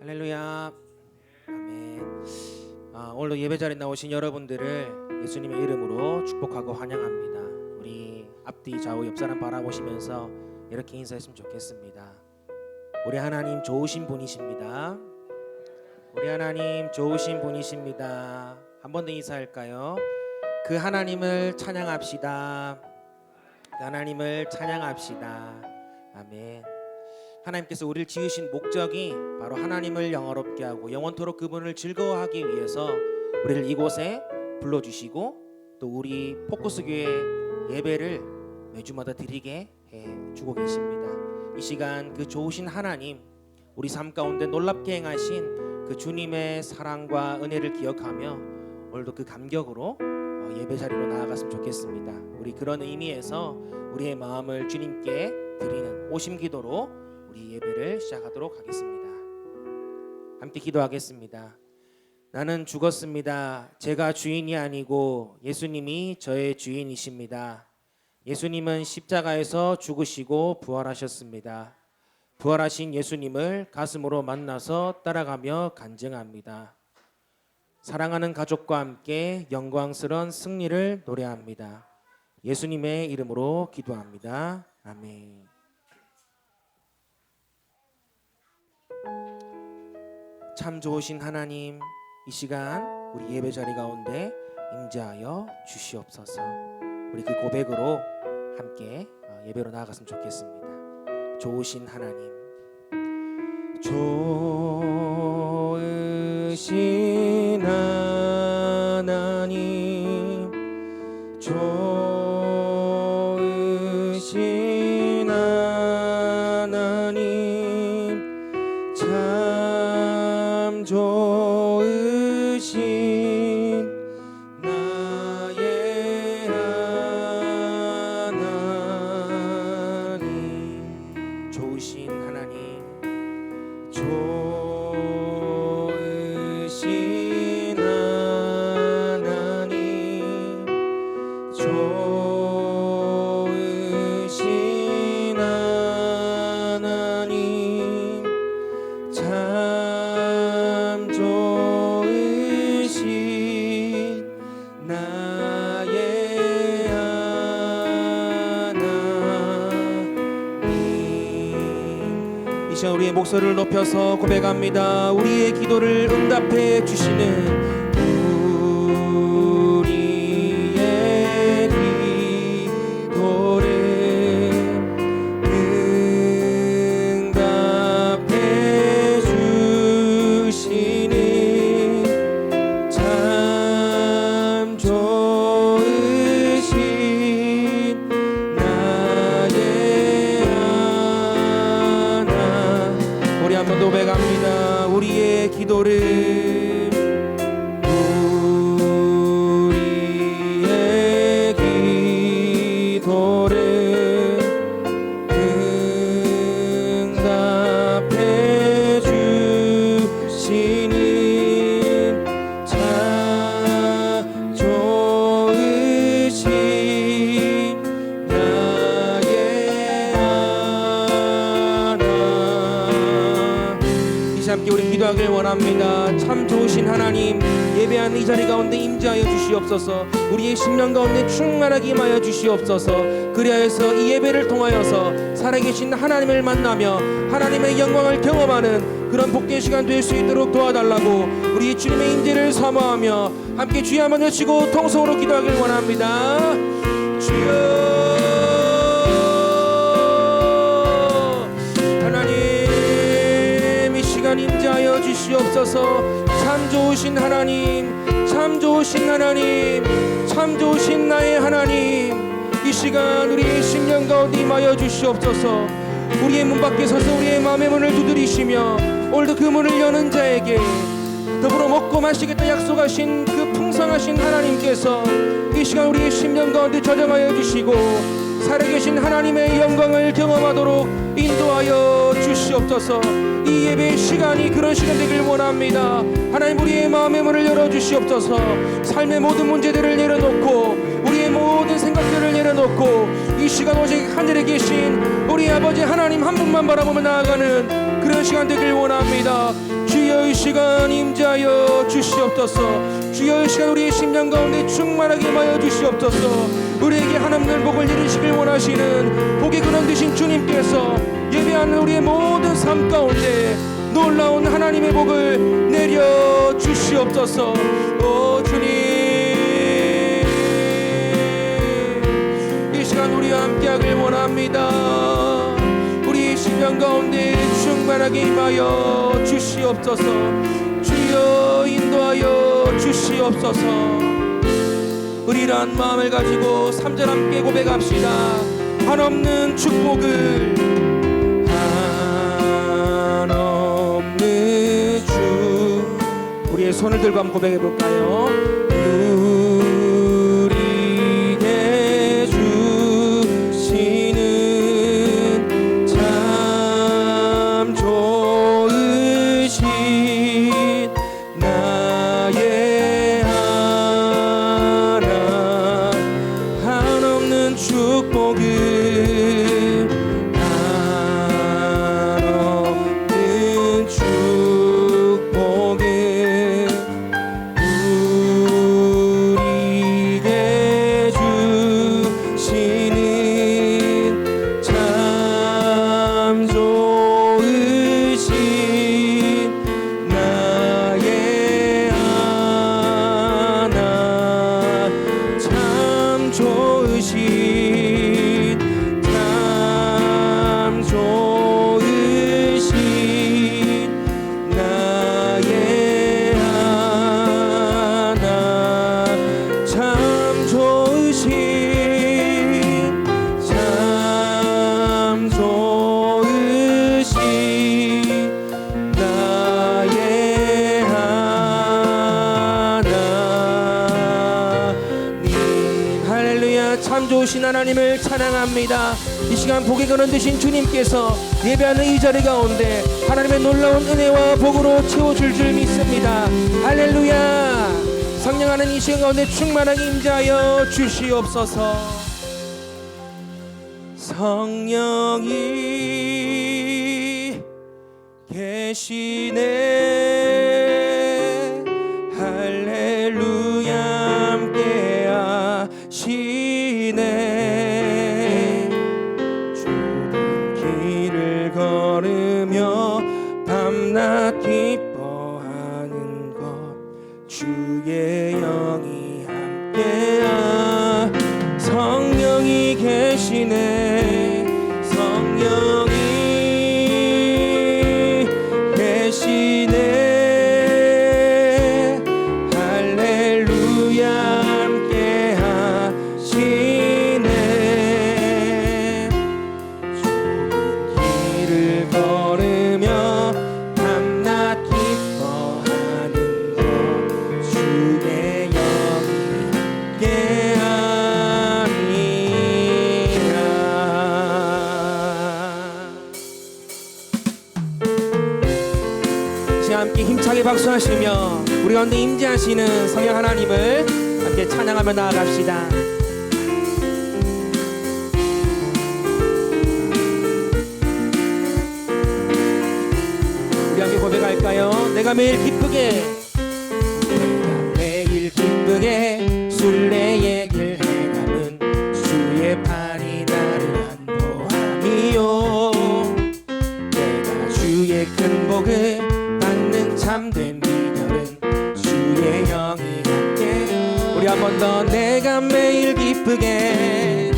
할렐루야. 아멘. 오늘도 예배 자리에 나오신 여러분들을 예수님의 이름으로 축복하고 환영합니다. 우리 앞뒤 좌우 옆 사람 바라보시면서 이렇게 인사했으면 좋겠습니다. 우리 하나님 좋으신 분이십니다. 우리 하나님 좋으신 분이십니다. 한 번 더 인사할까요? 그 하나님을 찬양합시다. 그 하나님을 찬양합시다. 아멘. 하나님께서 우리를 지으신 목적이 바로 하나님을 영화롭게 하고 영원토록 그분을 즐거워하기 위해서 우리를 이곳에 불러주시고 또 우리 포커스교회 예배를 매주마다 드리게 해주고 계십니다. 이 시간 그 좋으신 하나님, 우리 삶 가운데 놀랍게 행하신 그 주님의 사랑과 은혜를 기억하며 오늘도 그 감격으로 예배 자리로 나아갔으면 좋겠습니다. 우리 그런 의미에서 우리의 마음을 주님께 드리는 오심 기도로 우리 예배를 시작하도록 하겠습니다. 함께 기도하겠습니다. 나는 죽었습니다. 제가 주인이 아니고 예수님이 저의 주인이십니다. 예수님은 십자가에서 죽으시고 부활하셨습니다. 부활하신 예수님을 가슴으로 만나서 따라가며 간증합니다. 사랑하는 가족과 함께 영광스러운 승리를 노래합니다. 예수님의 이름으로 기도합니다. 아멘. 참 좋으신 하나님, 이 시간 우리 예배 자리 가운데 임재하여 주시옵소서. 우리 그 고백으로 함께 예배로 나아갔으면 좋겠습니다. 좋으신 하나님, 좋으신 하나님, 좋으신 하나님, 참 좋으신 나의 하나님, 좋으신 하나님, 좋으신 하나님, 좋으신 하나님, 참 좋으신 나의 하나님. 이 시간 우리의 목소리를 높여서 고백합니다. 우리의 기도를 응답해 주시는 우리의 기도를 응답해 주시는 참 좋으신 나의 하나. 우리 한번 고백합니다. 우리의 기도를 응답해 주시는 참 좋으신 나의 하나. 이제 함께 우리 기도하길 원합니다. 참 좋으신 하나님, 예배하는 이 자리 가운데 임재하여 주시옵소서. 우리의 심령 가운데 충만하게 임하여 주시옵소서. 그리하여서 이 예배를 통하여서 살아계신 하나님을 만나며 하나님의 영광을 경험하는 그런 복된 시간 될 수 있도록 도와달라고 우리 주님의 임재를 사모하며 함께 주여 한번 외치고 통성으로 기도하길 원합니다. 주여 하나님, 이 시간 임재하여 주시옵소서. 참 좋으신 하나님, 참 좋으신 하나님, 참 좋으신 나의 하나님, 이 시간 우리의 심령 가운데 임하여 주시옵소서. 우리의 문 밖에 서서 우리의 마음의 문을 두드리시며 오늘도 그 문을 여는 자에게 더불어 먹고 마시겠다 약속하신 그 풍성하신 하나님께서 이 시간 우리의 심령 가운데 저장하여 주시고 살아계신 하나님의 영광을 경험하도록 인도하여 주시옵소서. 이 예배의 시간이 그런 시간 되길 원합니다. 하나님, 우리의 마음의 문을 열어주시옵소서. 삶의 모든 문제들을 내려놓고 우리의 모든 생각들을 내려놓고 이 시간 오직 하늘에 계신 우리 아버지 하나님 한 분만 바라보며 나아가는 그런 시간 되길 원합니다. 주여 주여 이 시간 임재하여 주시옵소서. 주여 이 시간 우리의 심령 가운데 충만하게 임하여 주시옵소서. 우리에게 한없는 복을 이루시길 원하시는 복이 근원 되신 주님께서 예배하는 우리의 모든 삶 가운데 놀라운 하나님의 복을 내려 주시옵소서. 오 주님, 이 시간 우리와 함께하길 원합니다. 우리 심령 가운데 충만하게 임하여 주시옵소서. 주여 인도하여 주시옵소서. 우리란 마음을 가지고 3절 함께 고백합시다. 한없는 축복을, 한없는 주. 우리의 손을 들고 한번 고백해 볼까요? 우리에게 주시는 참 좋으신 나의 하나, 한없는 축복을, 한없는 축복을 우리에게 주시는 참 좋으신 나의 하나, 참 좋으신, 참 좋으신 나의 하나, 참 좋으신, 참 좋으신 나의 하나님. 할렐루야. 참 좋으신 하나님을 찬양합니다. 이 시간 복이 근원 되신 주님께서 예배하는 이 자리 가운데 하나님의 놀라운 은혜와 복으로 채워줄 줄 믿습니다. 할렐루야. 성령하는 이 시간 가운데 충만하게 임재하여 주시옵소서. 성령이 계시네. 할렐루야. 함께 하시네. 좁은 길을 걸으며 밤낮 기뻐하는 것 주의 영이 함께하. 성령이 계시네. 성령이 계시네. 할렐루야. 함께 하시네. 좁은 길을 걸으며 밤낮 기뻐하는 것 주의 영이 함께함이라. 이제 함께 힘차게 박수하시며 우리 가운데 임재하시는 성령 하나님을 함께 찬양하며 나아갑시다. 우리 함께 고백할까요? 내가 매일 기쁘게, 내가 매일 기쁘게 순례의 길 행함은 주의 팔이 나를 안보함이요. 내가 주의 큰 복을 받는 참된 비결은 주의 영이 함께. 우리 한 번 더. 내가 매일 기쁘게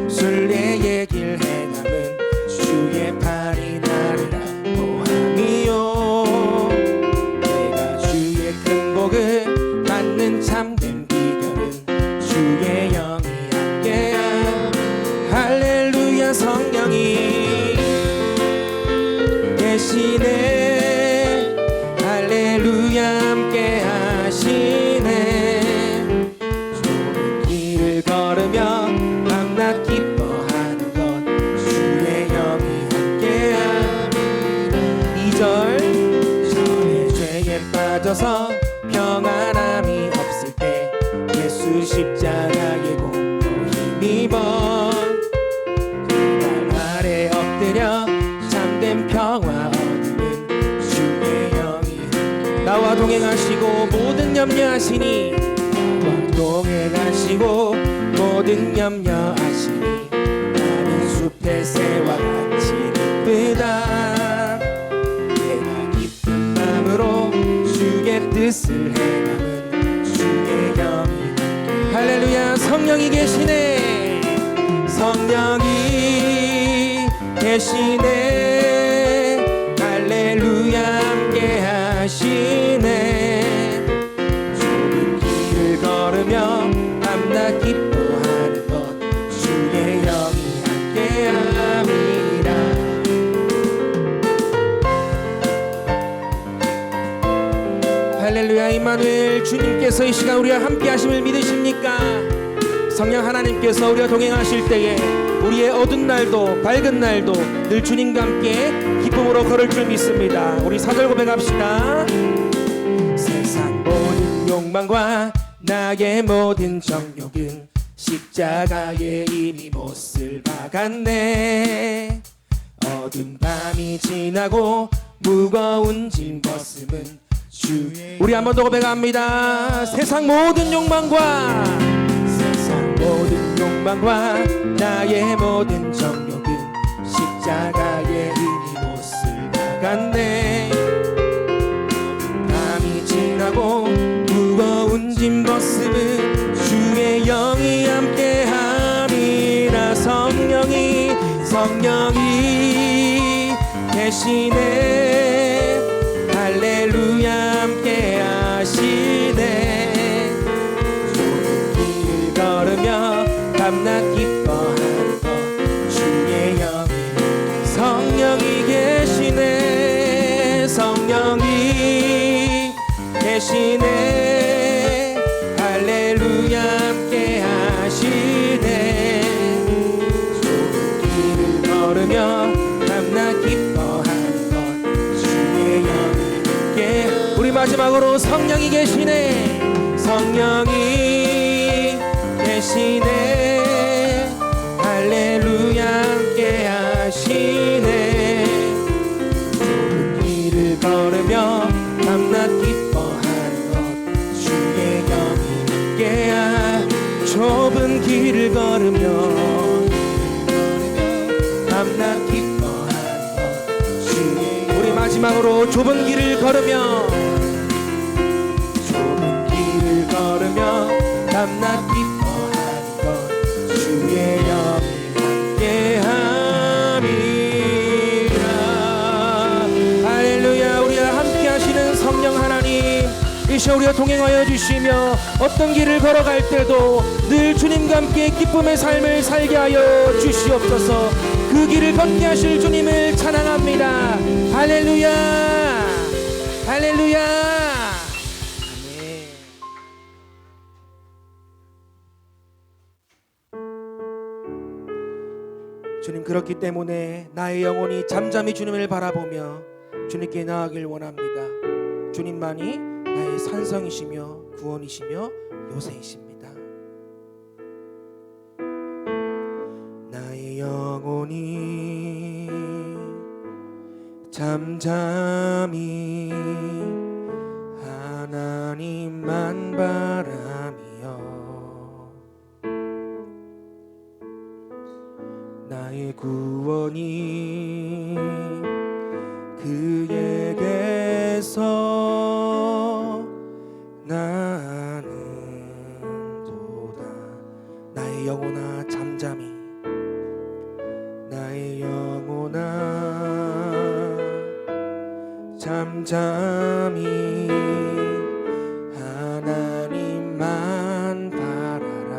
순례의 길 행함은 주의 팔이 나를 안보함이요. 내가 주의 큰 복을 받는 참된 비결은 주의 영이 함께함. 할렐루야. 성령이 계시네. 할렐루야. 함께 하시네. 좁은 길을 걸으며 밤낮 기뻐하는 것 주의 영이 함께함. 2절. 저의 죄에 빠져서 평안함이 없을 때 예수 십자가의 공로 힘입어 그날 아래 엎드려 참된 평화 얻는 주의 동행하시고 모든 염려하시니 나와 동행하시고 모든 염려하시니 나는 숲의 새와 같이 기쁘다. 내가 기쁜 마음으로 주의 뜻을 행하는 주의 영이 할렐루야. 성령이 계시네. 성령이 계시네. 할렐루야. 함께 하시네. 좁은 길을 걸으며 밤낮 기뻐하는 것 주의 영이 함께 함이라. 할렐루야. 임마누엘 주님께서 이 시간 우리와 함께 하심을 믿으십니까? 성령 하나님께서 우리와 동행하실 때에 우리의 어두운 날도 밝은 날도 늘 주님과 함께 기쁨으로 걸을 줄 믿습니다. 우리 4절 고백합시다. 세상 모든 욕망과 나의 모든 정욕은 십자가에 이미 못을 박았네. 어두운 밤이 지나고 무거운 짐 벗음은 주. 우리 한 번 더 고백합니다. 세상 모든 욕망과 모든 욕망과 나의 모든 정욕은 십자가에 이미 못을 박았네. 밤이 지나고 무거운 짐 벗음은 주의 영이 함께함이라. 성령이 계시네. 할렐루야. 함께하시네. 걸으며 밤낮 기뻐하는 것 주의 영이 성령이 계시네. 성령이 계시네. 할렐루야. 함께 하시네. 좁은 길을 걸으며 밤낮 기뻐하는 것 주의 영이 함께. 우리 마지막으로 성령이 계시네. 성령이 계시네. 할렐루야. 함께 하시네. 좁은 길을 걸으며 밤낮 기뻐하는 것 주의 영이 함께하. 좁은 길을 걸으며 밤낮 기뻐하는 것 주의. 우리 마지막으로 좁은 길을 걸으며 밤낮 기뻐하는 것 주의 영이 함께함이라. 할렐루야. 우리와 함께 하시는 성령 하나님, 이 시간 우리와 동행하여 주시며 어떤 길을 걸어갈 때도 늘 주님과 함께 기쁨의 삶을 살게 하여 주시옵소서. 그 길을 걷게 하실 주님을 찬양합니다. 할렐루야. 할렐루야. 주님, 그렇기 때문에 나의 영혼이 잠잠히 주님을 바라보며 주님께 나아가길 원합니다. 주님만이 나의 산성이시며 구원이시며 요새이십니다. 나의 영혼이 잠잠히 하나님만 바라며 나의 구원이 그에게서 나는도다. 나의 영혼아 잠잠히, 나의 영혼아 잠잠히 하나님만 바라라.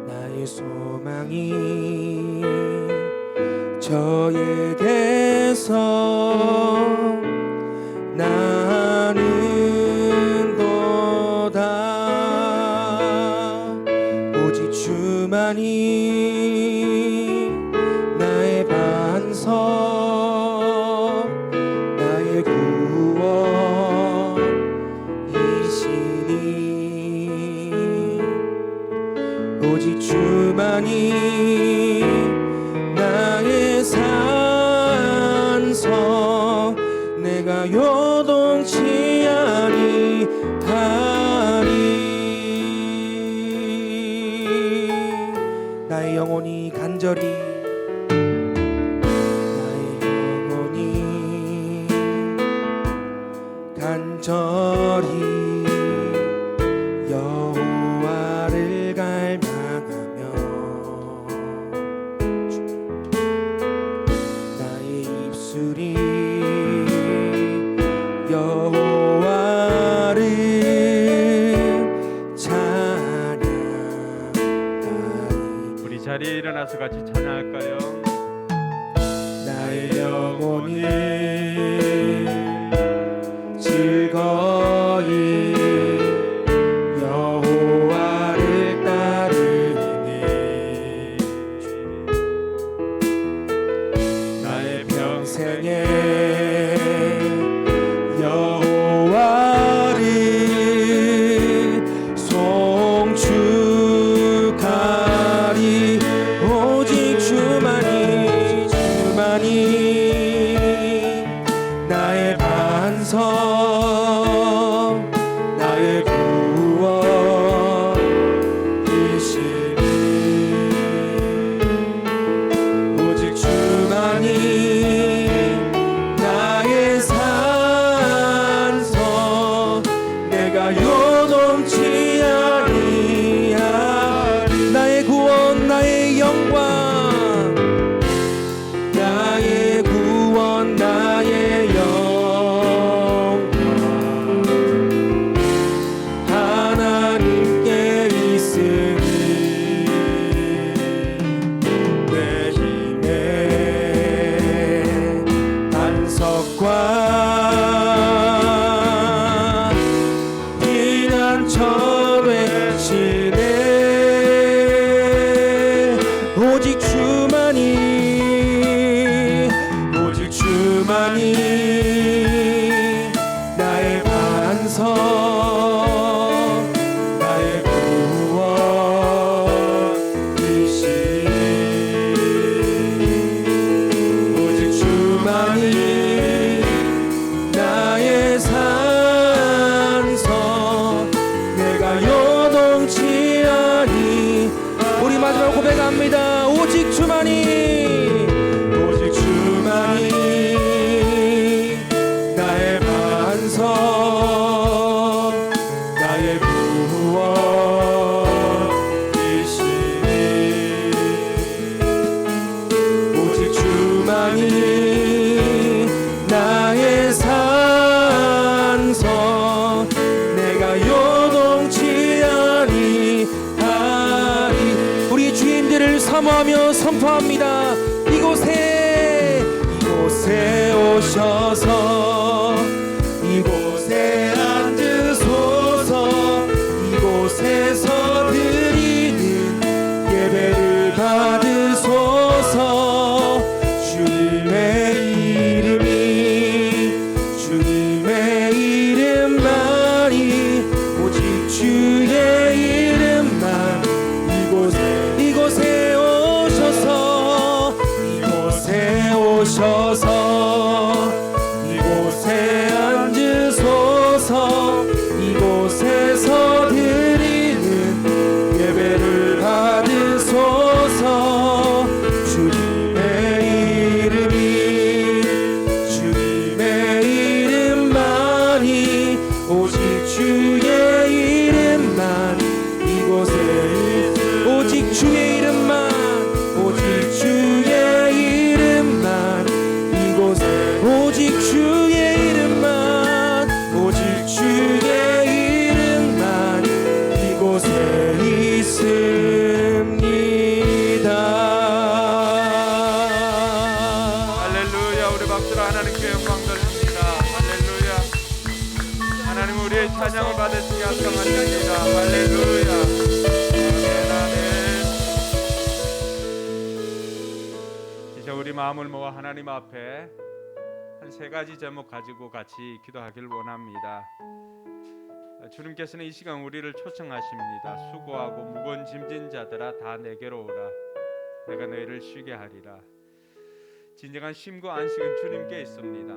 나의 소망이 저에게서 나는도다. 오직 주만이 나의 반석, 나의 구원이시니. 오직 주만이 나의 산성, 나의 영혼이 간절히 여호와를 갈망하며 나의 입술이 여호와를 찬양하리. 우리 자리에 일어나서 같이 찬양할까요? 나의 영혼이 즐거이 여호와를 따르네. 나의 평생에 여호와를 송축하리. 오직 주만이 나의 반석 나의 구원이시니. 오직 주만이 나의 산성 내가 요동치 아니하리. 나의 구원 나의 영광 나의 구원 나의 영광 하나님께 있으니 내 힘의 반석과 피난처 외치네. 오직 주만이 나의 반석 나의 구원이시니. 오직 주만이 나의 산성 내가 요동치 아니. 우리 마지막 고백합니다. 오직 주만이 나의 반석 나의 구원이시니. 오직 주만이 나의 산성 내가 요동치 아니하리. 우리 주님들을 사모하며 선포합니다. 이곳에 오셔서 이곳에 앉으소서. 이곳에서 드리는 예배를 받으소서. 주님의 이름만이 오직 주의 이름만. 이곳에 오셔서 이곳에 앉으소서. 이곳에서 드리는 예배를 받으소서. 주님의 이름만이 오직 주의 이름만. 이곳에 오직 주의 이름만 오직 주의 이름만. 오직 주의 이름만 오직 주의 이름만 이곳에 있습니다. 할렐루야. 우리 박수로 하나님께 영광 돌립니다. 할렐루야. 하나님 우리의 찬양을 받으시기 합당하십니다. 할렐루야. 이제 우리 마음을 모아 하나님 앞에 한 세 가지 제목 가지고 같이 기도하길 원합니다. 주님께서는 이 시간 우리를 초청하십니다. 수고하고 무거운 짐진 자들아 다 내게로 오라. 내가 너희를 쉬게 하리라. 진정한 쉼과 안식은 주님께 있습니다.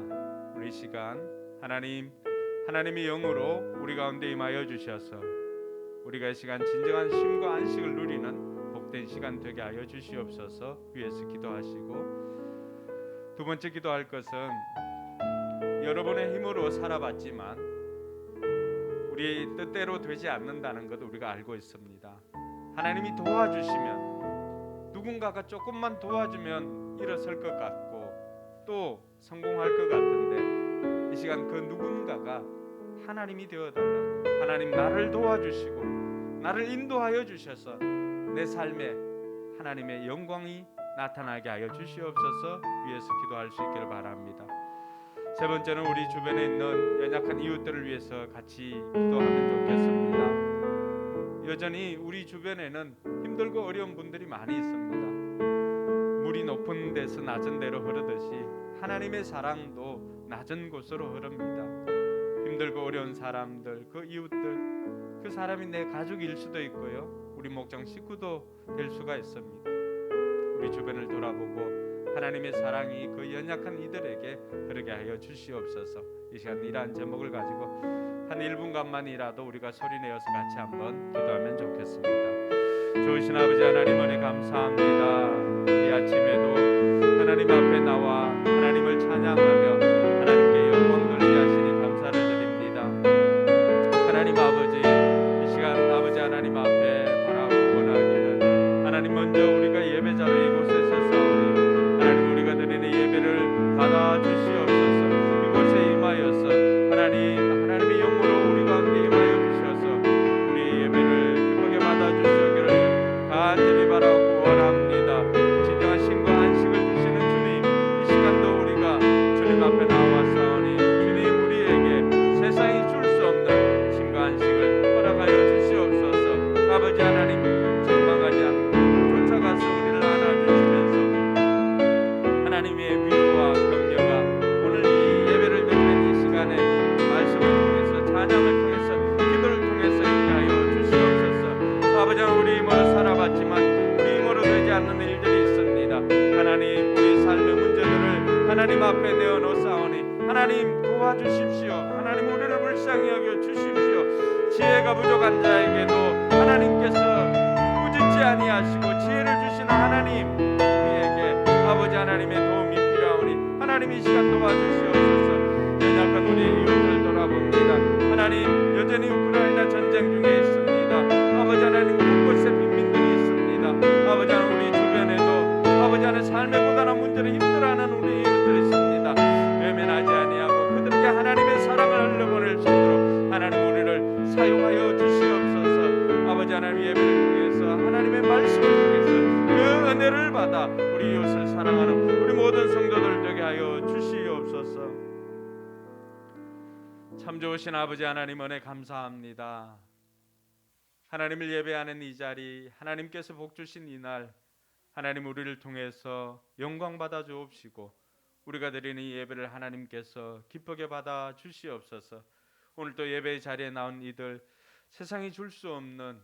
우리 이 시간 하나님의 영으로 우리 가운데 임하여 주셔서 우리가 이 시간 진정한 쉼과 안식을 누리는 복된 시간 되게 하여 주시옵소서. 위에서 기도하시고, 두 번째 기도할 것은 여러분의 힘으로 살아봤지만 우리 뜻대로 되지 않는다는 것도 우리가 알고 있습니다. 하나님이 도와주시면, 누군가가 조금만 도와주면 일어설 것 같고 또 성공할 것 같은데, 이 시간 그 누군가가 하나님이 되어달라고, 하나님 나를 도와주시고 나를 인도하여 주셔서 내 삶에 하나님의 영광이 나타나게 하여 주시옵소서. 위에서 기도할 수 있기를 바랍니다. 세 번째는 우리 주변에 있는 연약한 이웃들을 위해서 같이 기도하면 좋겠습니다. 여전히 우리 주변에는 힘들고 어려운 분들이 많이 있습니다. 물이 높은 데서 낮은 데로 흐르듯이 하나님의 사랑도 낮은 곳으로 흐릅니다. 힘들고 어려운 사람들, 그 이웃들, 그 사람이 내 가족일 수도 있고요, 우리 목장 식구도 될 수가 있습니다. 우리 주변을 돌아보고 하나님의 사랑이 그 연약한 이들에게 흐르게 하여 주시옵소서. 이 시간 이러한 제목을 가지고 한 1분간만이라도 우리가 소리내어서 같이 한번 기도하면 좋겠습니다. 좋으신 아버지 하나님, 은혜 감사합니다. 이 아침에도 하나님 앞에 나와 하나님을 찬양하며 하나님께 영광 돌리게 하시니 감사를 드립니다. 하나님 아버지, 이 시간 아버지 하나님 앞에 바라고 원하기는, 하나님 먼저 우리가 예배자로 이곳에 서사오니 하나님 우리가 드리는 예배를 받아 주시옵소서. 이곳에 임하여서 하나님의 영으로 우리 가운데 임하여 주셔서 우리 예배를 기쁘게 받아 주시기를 간절히 바라고 원합니다. 진정한 신과 안식을 주시는 주님, 이 시간도 우리가 주님 앞에 나와사오니 주님 우리에게 세상이 줄 수 없는 신과 안식을 허락하여 주시옵소서. 아버지 하나님, 절망하지 않고 쫓아가서 우리를 안아주시면서 하나님의 위로와 격려가 오늘 이 예배를 드리는 이 시간에 말씀을 통해서, 찬양을 통해서, 기도를 통해서 있게 하여 주시옵소서. 아버지, 우리 힘으로 살아봤지만 우리 힘으로 되지 않는 일들이 있습니다. 하나님, 우리 삶의 문제들을 하나님 앞에 내어놓사오니 하나님 도와주십시오. 하나님 우리를 불쌍히 여겨 주십시오. 지혜가 부족한 자에게도 하나님께서 꾸짖지 아니하시고 지혜를 주시는 하나님, 우리에게 아버지 하나님의 도움이 필요하오니 하나님 이 시간 도와주시옵소서. 연약한 우리 이웃을 돌아봅니다. 하나님, 여전히 우크라이나 전쟁 중에 있습니다. 아버지 하나님, 곳곳에 빈민들이 있습니다. 아버지 하나님, 우리 주변에도 아버지 하나님 삶의 고단한 문제를 힘들어하는 우리 이웃들이 있습니다. 외면하지 아니하고 그들에게 하나님의 사랑을 흘려보낼 수 있도록 하나님 우리를 사용하여 주시옵소서. 아버지 하나님, 예배를 통해서 하나님의 말씀을 통해서 그 은혜를 받아 우리 이웃을 사랑하는 우리 모든 성도들 되게 하여 주시옵소서. 참 좋으신 아버지 하나님, 은혜 감사합니다. 하나님을 예배하는 이 자리, 하나님께서 복 주신 이날, 하나님 우리를 통해서 영광 받아 주옵시고 우리가 드리는 이 예배를 하나님께서 기쁘게 받아 주시옵소서. 오늘 또 예배 자리에 나온 이들, 세상이 줄 수 없는,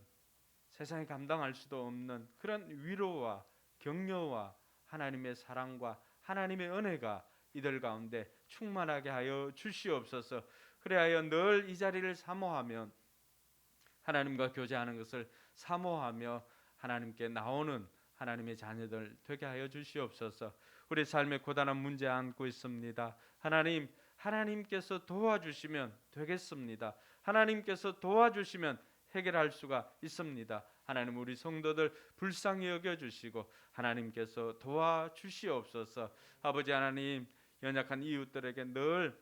세상이 감당할 수도 없는 그런 위로와 격려와 하나님의 사랑과 하나님의 은혜가 이들 가운데 충만하게 하여 주시옵소서. 그래야 늘 이 자리를 사모하며 하나님과 교제하는 것을 사모하며 하나님께 나오는 하나님의 자녀들 되게 하여 주시옵소서. 우리 삶에 고단한 문제 안고 있습니다. 하나님, 하나님께서 도와주시면 되겠습니다. 하나님께서 도와주시면 해결할 수가 있습니다. 하나님, 우리 성도들 불쌍히 여겨주시고 하나님께서 도와주시옵소서. 아버지 하나님, 연약한 이웃들에게 늘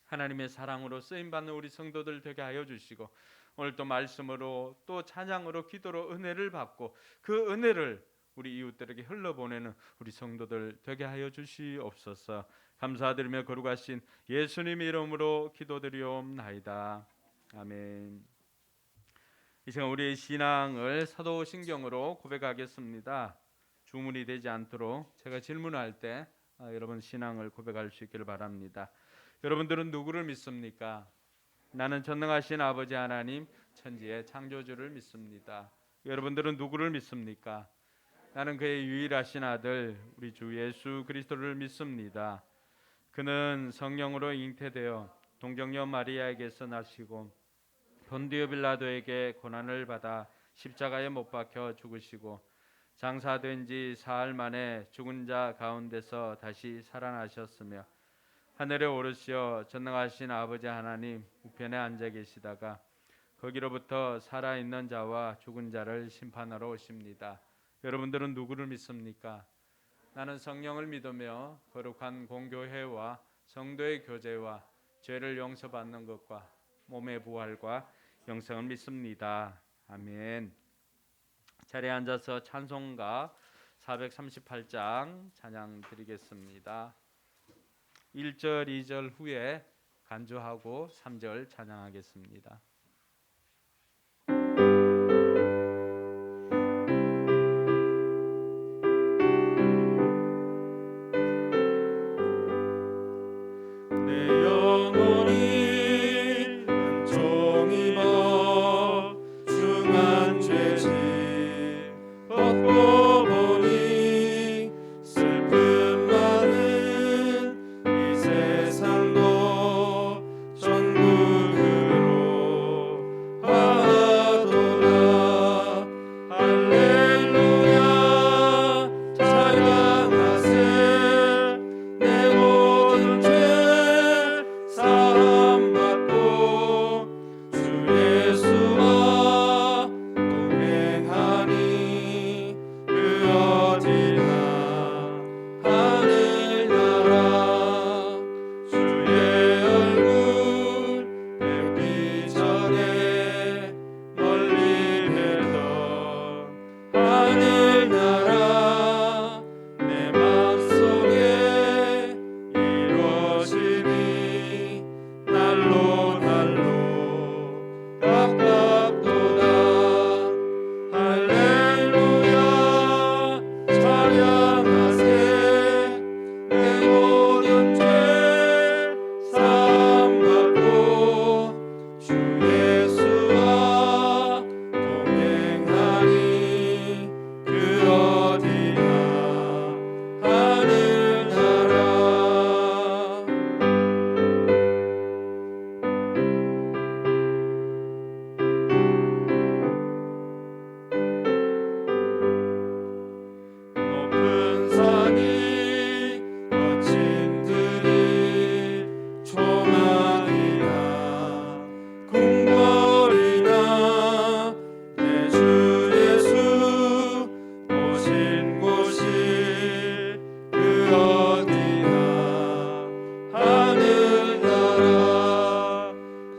하나님의 사랑으로 쓰임받는 우리 성도들 되게 하여 주시고 오늘 또 말씀으로 또 찬양으로 기도로 은혜를 받고 그 은혜를 우리 이웃들에게 흘러보내는 우리 성도들 되게 하여 주시옵소서. 감사드리며 거룩하신 예수님 이름으로 기도드리옵나이다. 아멘. 이 시간 우리의 신앙을 사도신경으로 고백하겠습니다. 주문이 되지 않도록 제가 질문할 때 여러분 신앙을 고백할 수 있기를 바랍니다. 여러분들은 누구를 믿습니까? 나는 전능하신 아버지 하나님, 천지의 창조주를 믿습니다. 여러분들은 누구를 믿습니까? 나는 그의 유일하신 아들 우리 주 예수 그리스도를 믿습니다. 그는 성령으로 잉태되어 동정녀 마리아에게서 나시고 본디오 빌라도에게 고난을 받아 십자가에 못 박혀 죽으시고 장사된 지 사흘 만에 죽은 자 가운데서 다시 살아나셨으며 하늘에 오르시어 전능하신 아버지 하나님 우편에 앉아 계시다가 거기로부터 살아있는 자와 죽은 자를 심판하러 오십니다. 여러분들은 누구를 믿습니까? 나는 성령을 믿으며 거룩한 공교회와 성도의 교제와 죄를 용서받는 것과 몸의 부활과 영생을 믿습니다. 아멘. 자리에 앉아서 찬송가 438장 찬양 드리겠습니다. 1절, 2절 후에 간주하고 3절 찬양하겠습니다. 내 영혼이 은총 입어 중한 죄짐 벗고 보니 슬픔 많은 이 세상도 천국으로 가도다. 할렐루야 찬양하세. 내 모든 죄 사함받고 주 예수와 동행하니 그 어디나 하늘나라. 주의 얼굴 뵙기 전에 멀리 뵈던 하늘나라 내 맘속에 이루어지니 날로 날로 가깝도다. 할렐루야 찬양하세. 내 모든 죄 사함받고 주 예수와 동행하니 그 어디나 하늘나라. 높은 산이 거친 들이 초막이나 궁궐이나 내 주 예수 오신 곳이 그 어디나 하늘나라.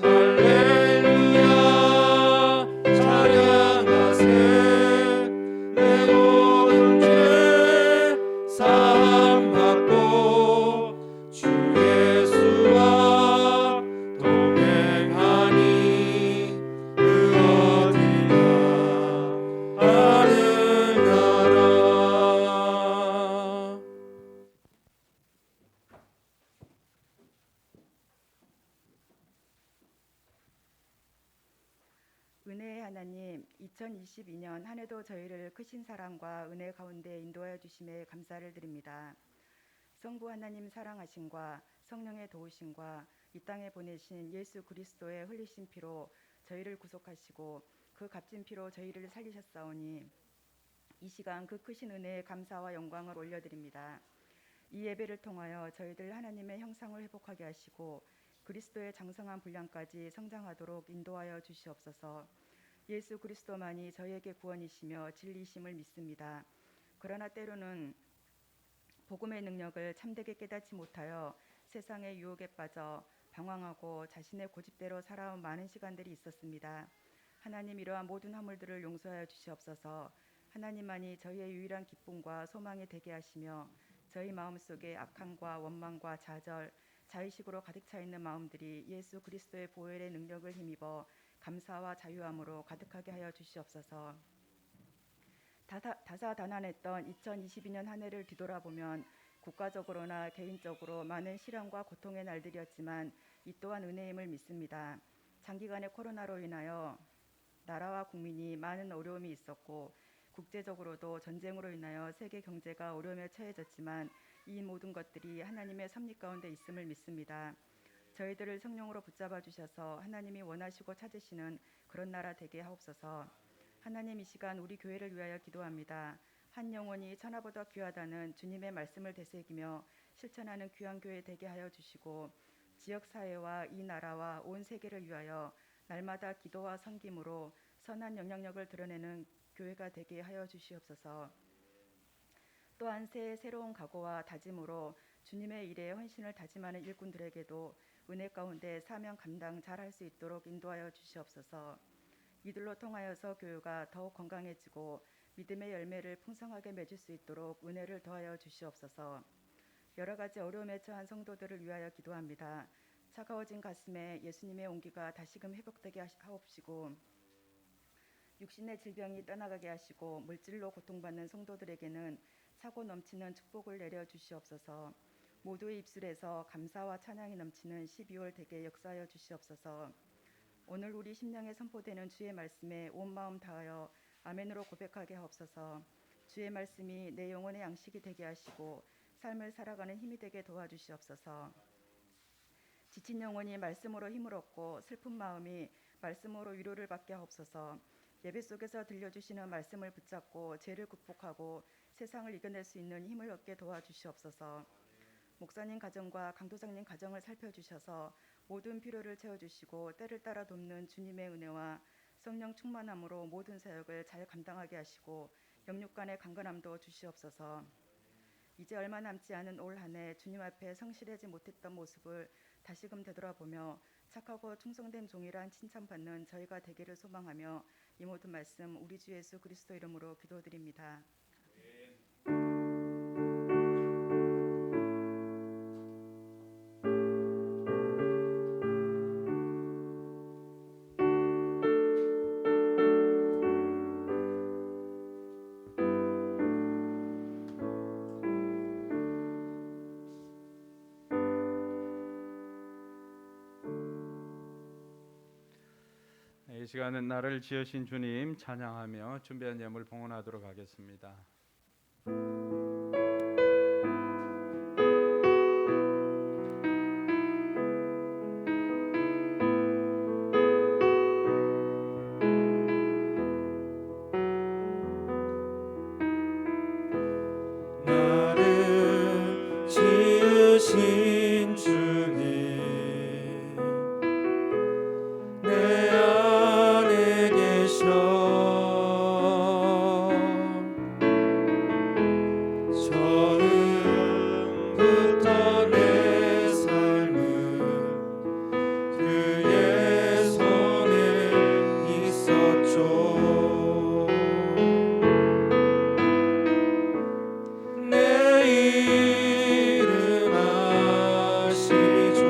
할렐루야 찬양하세. 내 모든 죄 사함받고 주 예수와 동행하니 그 어디나 하늘나라. 은혜의 하나님, 2022년 한 해도 저희를 크신 사랑과 은혜 가운데 인도하여 주심에 감사를 드립니다. 성부 하나님 사랑하심과 성령의 도우심과 이 땅에 보내신 예수 그리스도의 흘리신 피로 저희를 구속하시고 그 값진 피로 저희를 살리셨사오니 이 시간 그 크신 은혜에 감사와 영광을 올려드립니다. 이 예배를 통하여 저희들 하나님의 형상을 회복하게 하시고 그리스도의 장성한 분량까지 성장하도록 인도하여 주시옵소서. 예수 그리스도만이 저희에게 구원이시며 진리이심을 믿습니다. 그러나 때로는 복음의 능력을 참되게 깨닫지 못하여 세상의 유혹에 빠져 방황하고 자신의 고집대로 살아온 많은 시간들이 있었습니다. 하나님, 이러한 모든 허물들을 용서하여 주시옵소서. 하나님만이 저희의 유일한 기쁨과 소망이 되게 하시며 저희 마음속에 악함과 원망과 좌절, 자의식으로 가득 차 있는 마음들이 예수 그리스도의 보혈의 능력을 힘입어 감사와 자유함으로 가득하게 하여 주시옵소서. 다사다난했던 2022년 한 해를 뒤돌아보면 국가적으로나 개인적으로 많은 시련과 고통의 날들이었지만 이 또한 은혜임을 믿습니다. 장기간의 코로나로 인하여 나라와 국민이 많은 어려움이 있었고 국제적으로도 전쟁으로 인하여 세계 경제가 어려움에 처해졌지만 이 모든 것들이 하나님의 섭리 가운데 있음을 믿습니다. 저희들을 성령으로 붙잡아 주셔서 하나님이 원하시고 찾으시는 그런 나라 되게 하옵소서. 하나님, 이 시간 우리 교회를 위하여 기도합니다. 한 영혼이 천하보다 귀하다는 주님의 말씀을 되새기며 실천하는 귀한 교회 되게 하여 주시고 지역 사회와 이 나라와 온 세계를 위하여 날마다 기도와 섬김으로 선한 영향력을 드러내는 교회가 되게 하여 주시옵소서. 또한 새해 새로운 각오와 다짐으로 주님의 일에 헌신을 다짐하는 일꾼들에게도 은혜 가운데 사명 감당 잘할 수 있도록 인도하여 주시옵소서. 이들로 통하여서 교회가 더욱 건강해지고 믿음의 열매를 풍성하게 맺을 수 있도록 은혜를 더하여 주시옵소서. 여러 가지 어려움에 처한 성도들을 위하여 기도합니다. 차가워진 가슴에 예수님의 온기가 다시금 회복되게 하옵시고 육신의 질병이 떠나가게 하시고 물질로 고통받는 성도들에게는 차고 넘치는 축복을 내려 주시옵소서. 모두의 입술에서 감사와 찬양이 넘치는 12월 되게 역사하여 주시옵소서. 오늘 우리 심령에 선포되는 주의 말씀에 온 마음 다하여 아멘으로 고백하게 하옵소서. 주의 말씀이 내 영혼의 양식이 되게 하시고 삶을 살아가는 힘이 되게 도와주시옵소서. 지친 영혼이 말씀으로 힘을 얻고 슬픈 마음이 말씀으로 위로를 받게 하옵소서. 예배 속에서 들려주시는 말씀을 붙잡고 죄를 극복하고 세상을 이겨낼 수 있는 힘을 얻게 도와주시옵소서. 목사님 가정과 강도장님 가정을 살펴주셔서 모든 필요를 채워주시고 때를 따라 돕는 주님의 은혜와 성령 충만함으로 모든 사역을 잘 감당하게 하시고 영육 간의 강건함도 주시옵소서. 이제 얼마 남지 않은 올 한 해 주님 앞에 성실하지 못했던 모습을 다시금 되돌아보며 착하고 충성된 종이란 칭찬받는 저희가 되기를 소망하며 이 모든 말씀 우리 주 예수 그리스도 이름으로 기도드립니다. 이 시간은 나를 지으신 주님 찬양하며 준비한 예물 봉헌하도록 하겠습니다. 나를 지으신 주님 내 안에 계셔 처음부터 내 삶은 그의 손에 있었죠. 내 이름 아시죠.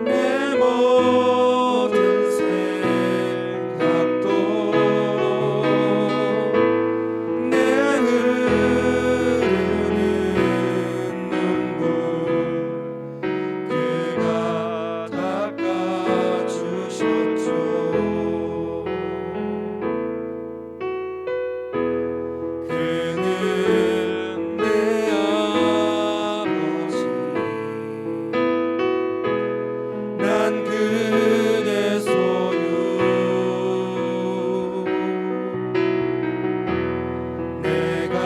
내 모든 생각도 내 흐르는 눈물 그가 닦아주셨죠. 그는 내 아버지 난 그의 소유 내가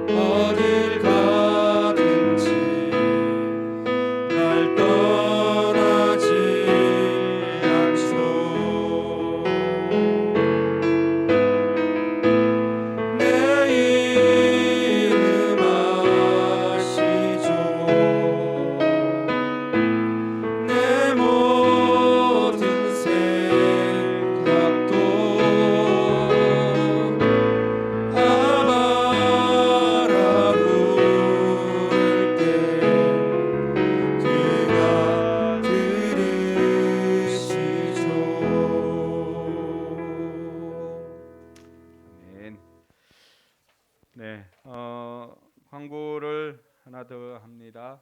어딜 가든지 날 떠나지 않죠. 내 이름 아시죠. 내 모든 생각도 아바라 부를 때 그가 들으시죠. 아멘. 네, 광고를 하나 더 합니다.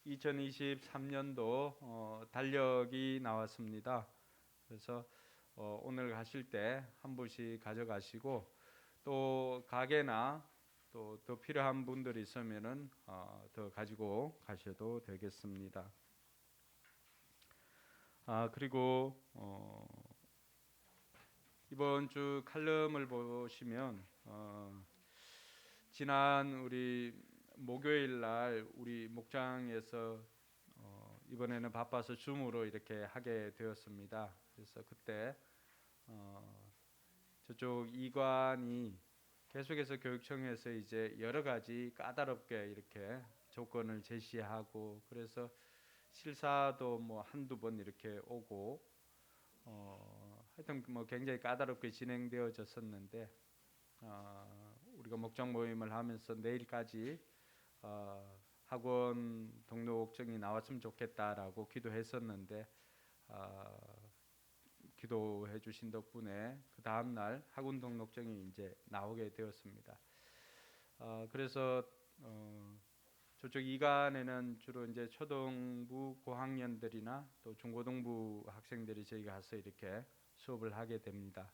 2023년도 달력이 나왔습니다. 그래서 오늘 가실 때 한 부씩 가져가시고 또 가게나 또 더 필요한 분들이 있으면은 더 가지고 가셔도 되겠습니다. 그리고 이번 주 칼럼을 보시면 지난 우리 목요일 날 우리 목장에서 이번에는 바빠서 줌으로 이렇게 하게 되었습니다. 그래서 그때 저쪽 이관이 계속해서 교육청에서 이제 여러 가지 까다롭게 이렇게 조건을 제시하고, 그래서 실사도 뭐 한두 번 이렇게 오고 하여튼 뭐 굉장히 까다롭게 진행되어졌었는데, 우리가 목장 모임을 하면서 내일까지 학원 등록증이 나왔으면 좋겠다라고 기도했었는데, 기도해 주신 덕분에 그 다음 날 학원 등록증이 이제 나오게 되었습니다. 그래서 저쪽 이관에는 주로 이제 초등부 고학년들이나 또 중고등부 학생들이 저희 가서 이렇게 수업을 하게 됩니다.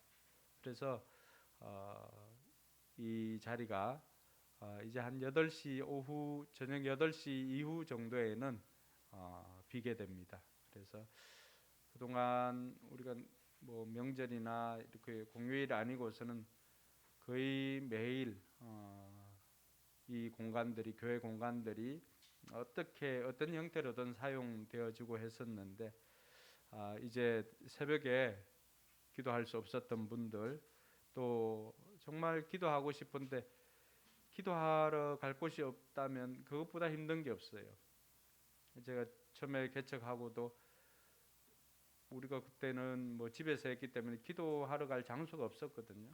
그래서 이 자리가 이제 한 8시 오후 저녁 8시 이후 정도에는 비게 됩니다. 그래서 그동안 우리가 뭐 명절이나 이렇게 공휴일 아니고서는 거의 매일 이 공간들이, 교회 공간들이 어떤 형태로든 사용되어지고 했었는데, 이제 새벽에 기도할 수 없었던 분들, 또 정말 기도하고 싶은데 기도하러 갈 곳이 없다면 그것보다 힘든 게 없어요. 제가 처음에 개척하고도 우리가 그때는 뭐 집에서 했기 때문에 기도하러 갈 장소가 없었거든요.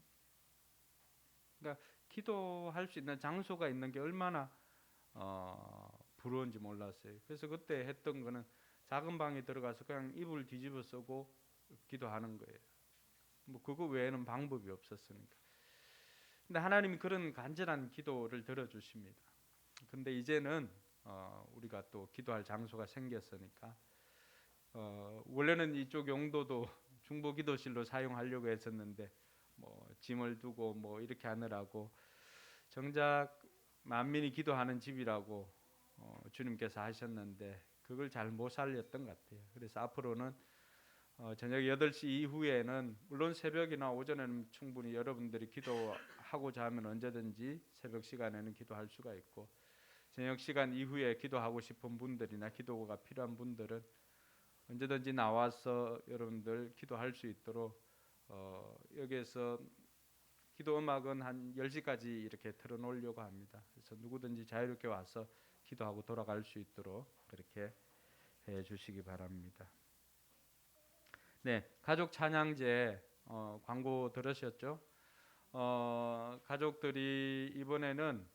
그러니까 기도할 수 있는 장소가 있는 게 얼마나 부러운지 몰랐어요. 그래서 그때 했던 거는 작은 방에 들어가서 그냥 이불 뒤집어 쓰고 기도하는 거예요. 뭐 그거 외에는 방법이 없었으니까. 근데 하나님이 그런 간절한 기도를 들어주십니다. 근데 이제는 우리가 또 기도할 장소가 생겼으니까, 원래는 이쪽 용도도 중보 기도실로 사용하려고 했었는데 뭐 짐을 두고 뭐 이렇게 하느라고 정작 만민이 기도하는 집이라고 주님께서 하셨는데 그걸 잘 못 살렸던 것 같아요. 그래서 앞으로는 저녁 8시 이후에는 물론 새벽이나 오전에는 충분히 여러분들이 기도하고자 하면 언제든지 새벽 시간에는 기도할 수가 있고, 저녁 시간 이후에 기도하고 싶은 분들이나 기도가 필요한 분들은 언제든지 나와서 여러분들 기도할 수 있도록 여기에서 기도 음악은 한 10시까지 이렇게 틀어놓으려고 합니다. 그래서 누구든지 자유롭게 와서 기도하고 돌아갈 수 있도록 그렇게 해 주시기 바랍니다. 네, 가족 찬양제 광고 들으셨죠? 가족들이 이번에는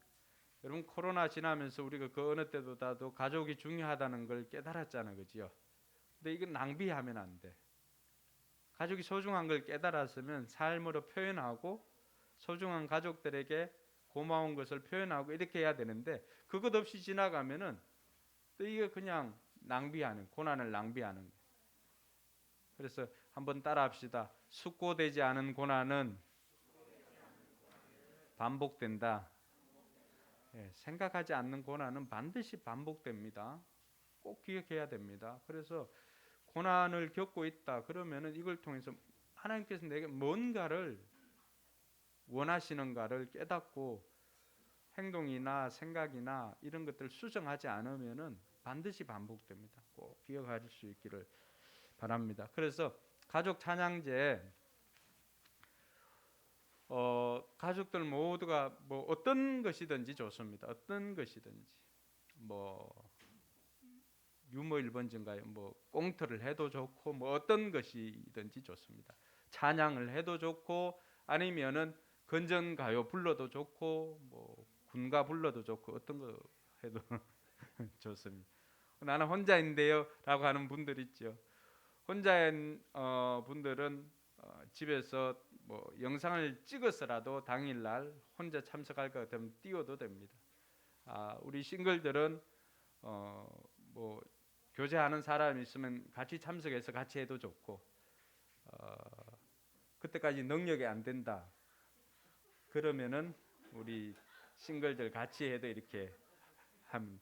여러분 코로나 지나면서 우리가 그 어느 때보다도 가족이 중요하다는 걸 깨달았잖아요, 그죠? 근데 이건 낭비하면 안 돼. 가족이 소중한 걸 깨달았으면 삶으로 표현하고 소중한 가족들에게 고마운 것을 표현하고 이렇게 해야 되는데, 그것 없이 지나가면은 또 이게 그냥 낭비하는, 고난을 낭비하는 거예요. 그래서 한번 따라합시다. 숙고되지 않은 고난은 반복된다. 생각하지 않는 고난은 반드시 반복됩니다. 꼭 기억해야 됩니다. 그래서 고난을 겪고 있다 그러면은 이걸 통해서 하나님께서 내게 뭔가를 원하시는가를 깨닫고 행동이나 생각이나 이런 것들을 수정하지 않으면은 반드시 반복됩니다. 꼭 기억할 수 있기를 바랍니다. 그래서 가족 찬양제 가족들 모두가 뭐 어떤 것이든지 좋습니다. 어떤 것이든지 뭐 유머 1번지인가요? 뭐 꽁트를 해도 좋고 뭐 어떤 것이든지 좋습니다. 찬양을 해도 좋고 아니면은 건전가요 불러도 좋고 뭐 군가 불러도 좋고 어떤 거 해도 좋습니다. 나는 혼자인데요 라고 하는 분들 있죠. 혼자인 분들은 집에서 뭐 영상을 찍어서라도 당일날 혼자 참석할 것 같으면 띄워도 됩니다. 우리 싱글들은 뭐 교제하는 사람이 있으면 같이 참석해서 같이 해도 좋고, 그때까지 능력이 안 된다 그러면은 우리 싱글들 같이 해도 이렇게 하면,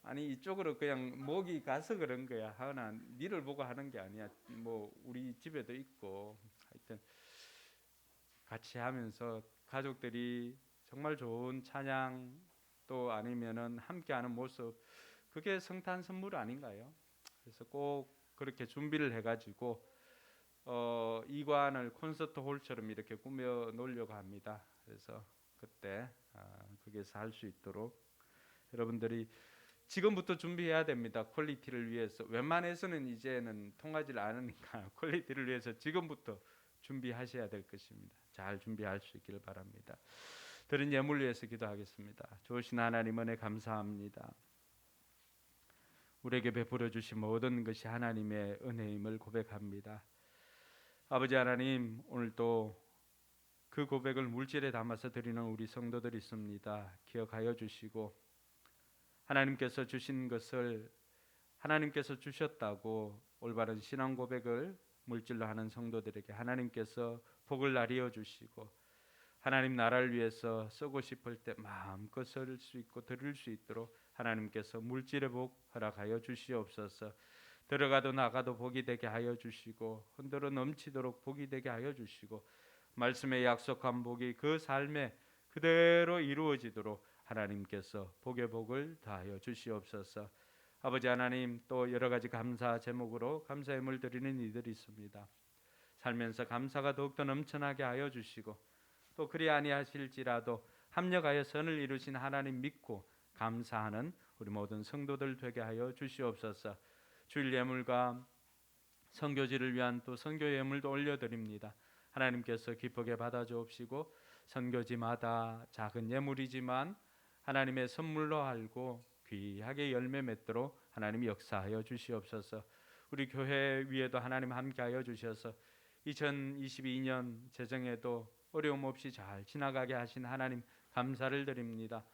아니 이쪽으로 그냥 목이 가서 그런 거야. 하나 니를 보고 하는 게 아니야. 뭐 우리 집에도 있고 하여튼 같이 하면서 가족들이 정말 좋은 찬양 또 아니면은 함께하는 모습, 그게 성탄 선물 아닌가요? 그래서 꼭 그렇게 준비를 해가지고 이관을 콘서트 홀처럼 이렇게 꾸며 놓으려고 합니다. 그래서 그때 거기에서 할 수 있도록 여러분들이 지금부터 준비해야 됩니다. 퀄리티를 위해서. 웬만해서는 이제는 통하지 않으니까 퀄리티를 위해서 지금부터 준비하셔야 될 것입니다. 잘 준비할 수 있기를 바랍니다. 드린 예물 위해서 기도하겠습니다. 좋으신 하나님 은혜 감사합니다. 우리에게 베풀어 주신 모든 것이 하나님의 은혜임을 고백합니다. 아버지 하나님, 오늘도 그 고백을 물질에 담아서 드리는 우리 성도들이 있습니다. 기억하여 주시고 하나님께서 주신 것을 하나님께서 주셨다고 올바른 신앙 고백을 물질로 하는 성도들에게 하나님께서 복을 나뉘어 주시고 하나님 나라를 위해서 쓰고 싶을 때 마음껏 쓸 수 있고 드릴 수 있도록 하나님께서 물질의 복 허락하여 주시옵소서. 들어가도 나가도 복이 되게 하여 주시고 흔들어 넘치도록 복이 되게 하여 주시고 말씀의 약속한 복이 그 삶에 그대로 이루어지도록 하나님께서 복의 복을 다하여 주시옵소서. 아버지 하나님, 또 여러 가지 감사 제목으로 감사 예물 드리는 이들이 있습니다. 살면서 감사가 더욱더 넘쳐나게 하여 주시고 또 그리 아니하실지라도 합력하여 선을 이루신 하나님 믿고 감사하는 우리 모든 성도들 되게 하여 주시옵소서. 주일 예물과 선교지를 위한 또 선교 예물도 올려드립니다. 하나님께서 기쁘게 받아주옵시고 선교지마다 작은 예물이지만 하나님의 선물로 알고 귀하게 열매 맺도록 하나님이 역사하여 주시옵소서. 우리 교회 위에도 하나님 함께하여 주셔서 2022년 재정에도 어려움 없이 잘 지나가게 하신 하나님 감사를 드립니다.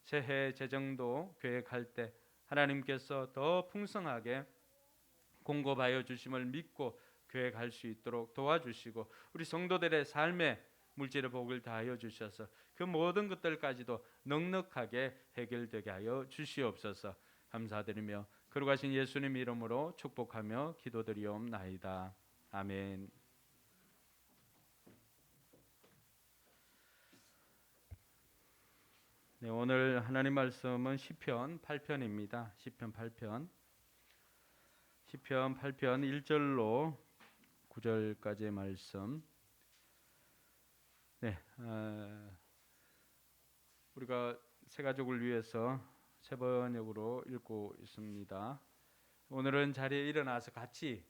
새해 재정도 계획할 때 하나님께서 더 풍성하게 공급하여 주심을 믿고 계획할 수 있도록 도와주시고 우리 성도들의 삶에 물질의 복을 다하여 주셔서 그 모든 것들까지도 넉넉하게 해결되게 하여 주시옵소서. 감사드리며 거룩하신 예수님 이름으로 축복하며 기도드리옵나이다. 아멘. 네, 오늘 하나님 말씀은 시편 8편입니다. 시편 8편 1절로 9절까지의 말씀. 네, 우리가 새 가족을 위해서 새 번역으로 읽고 있습니다. 오늘은 자리에 일어나서 같이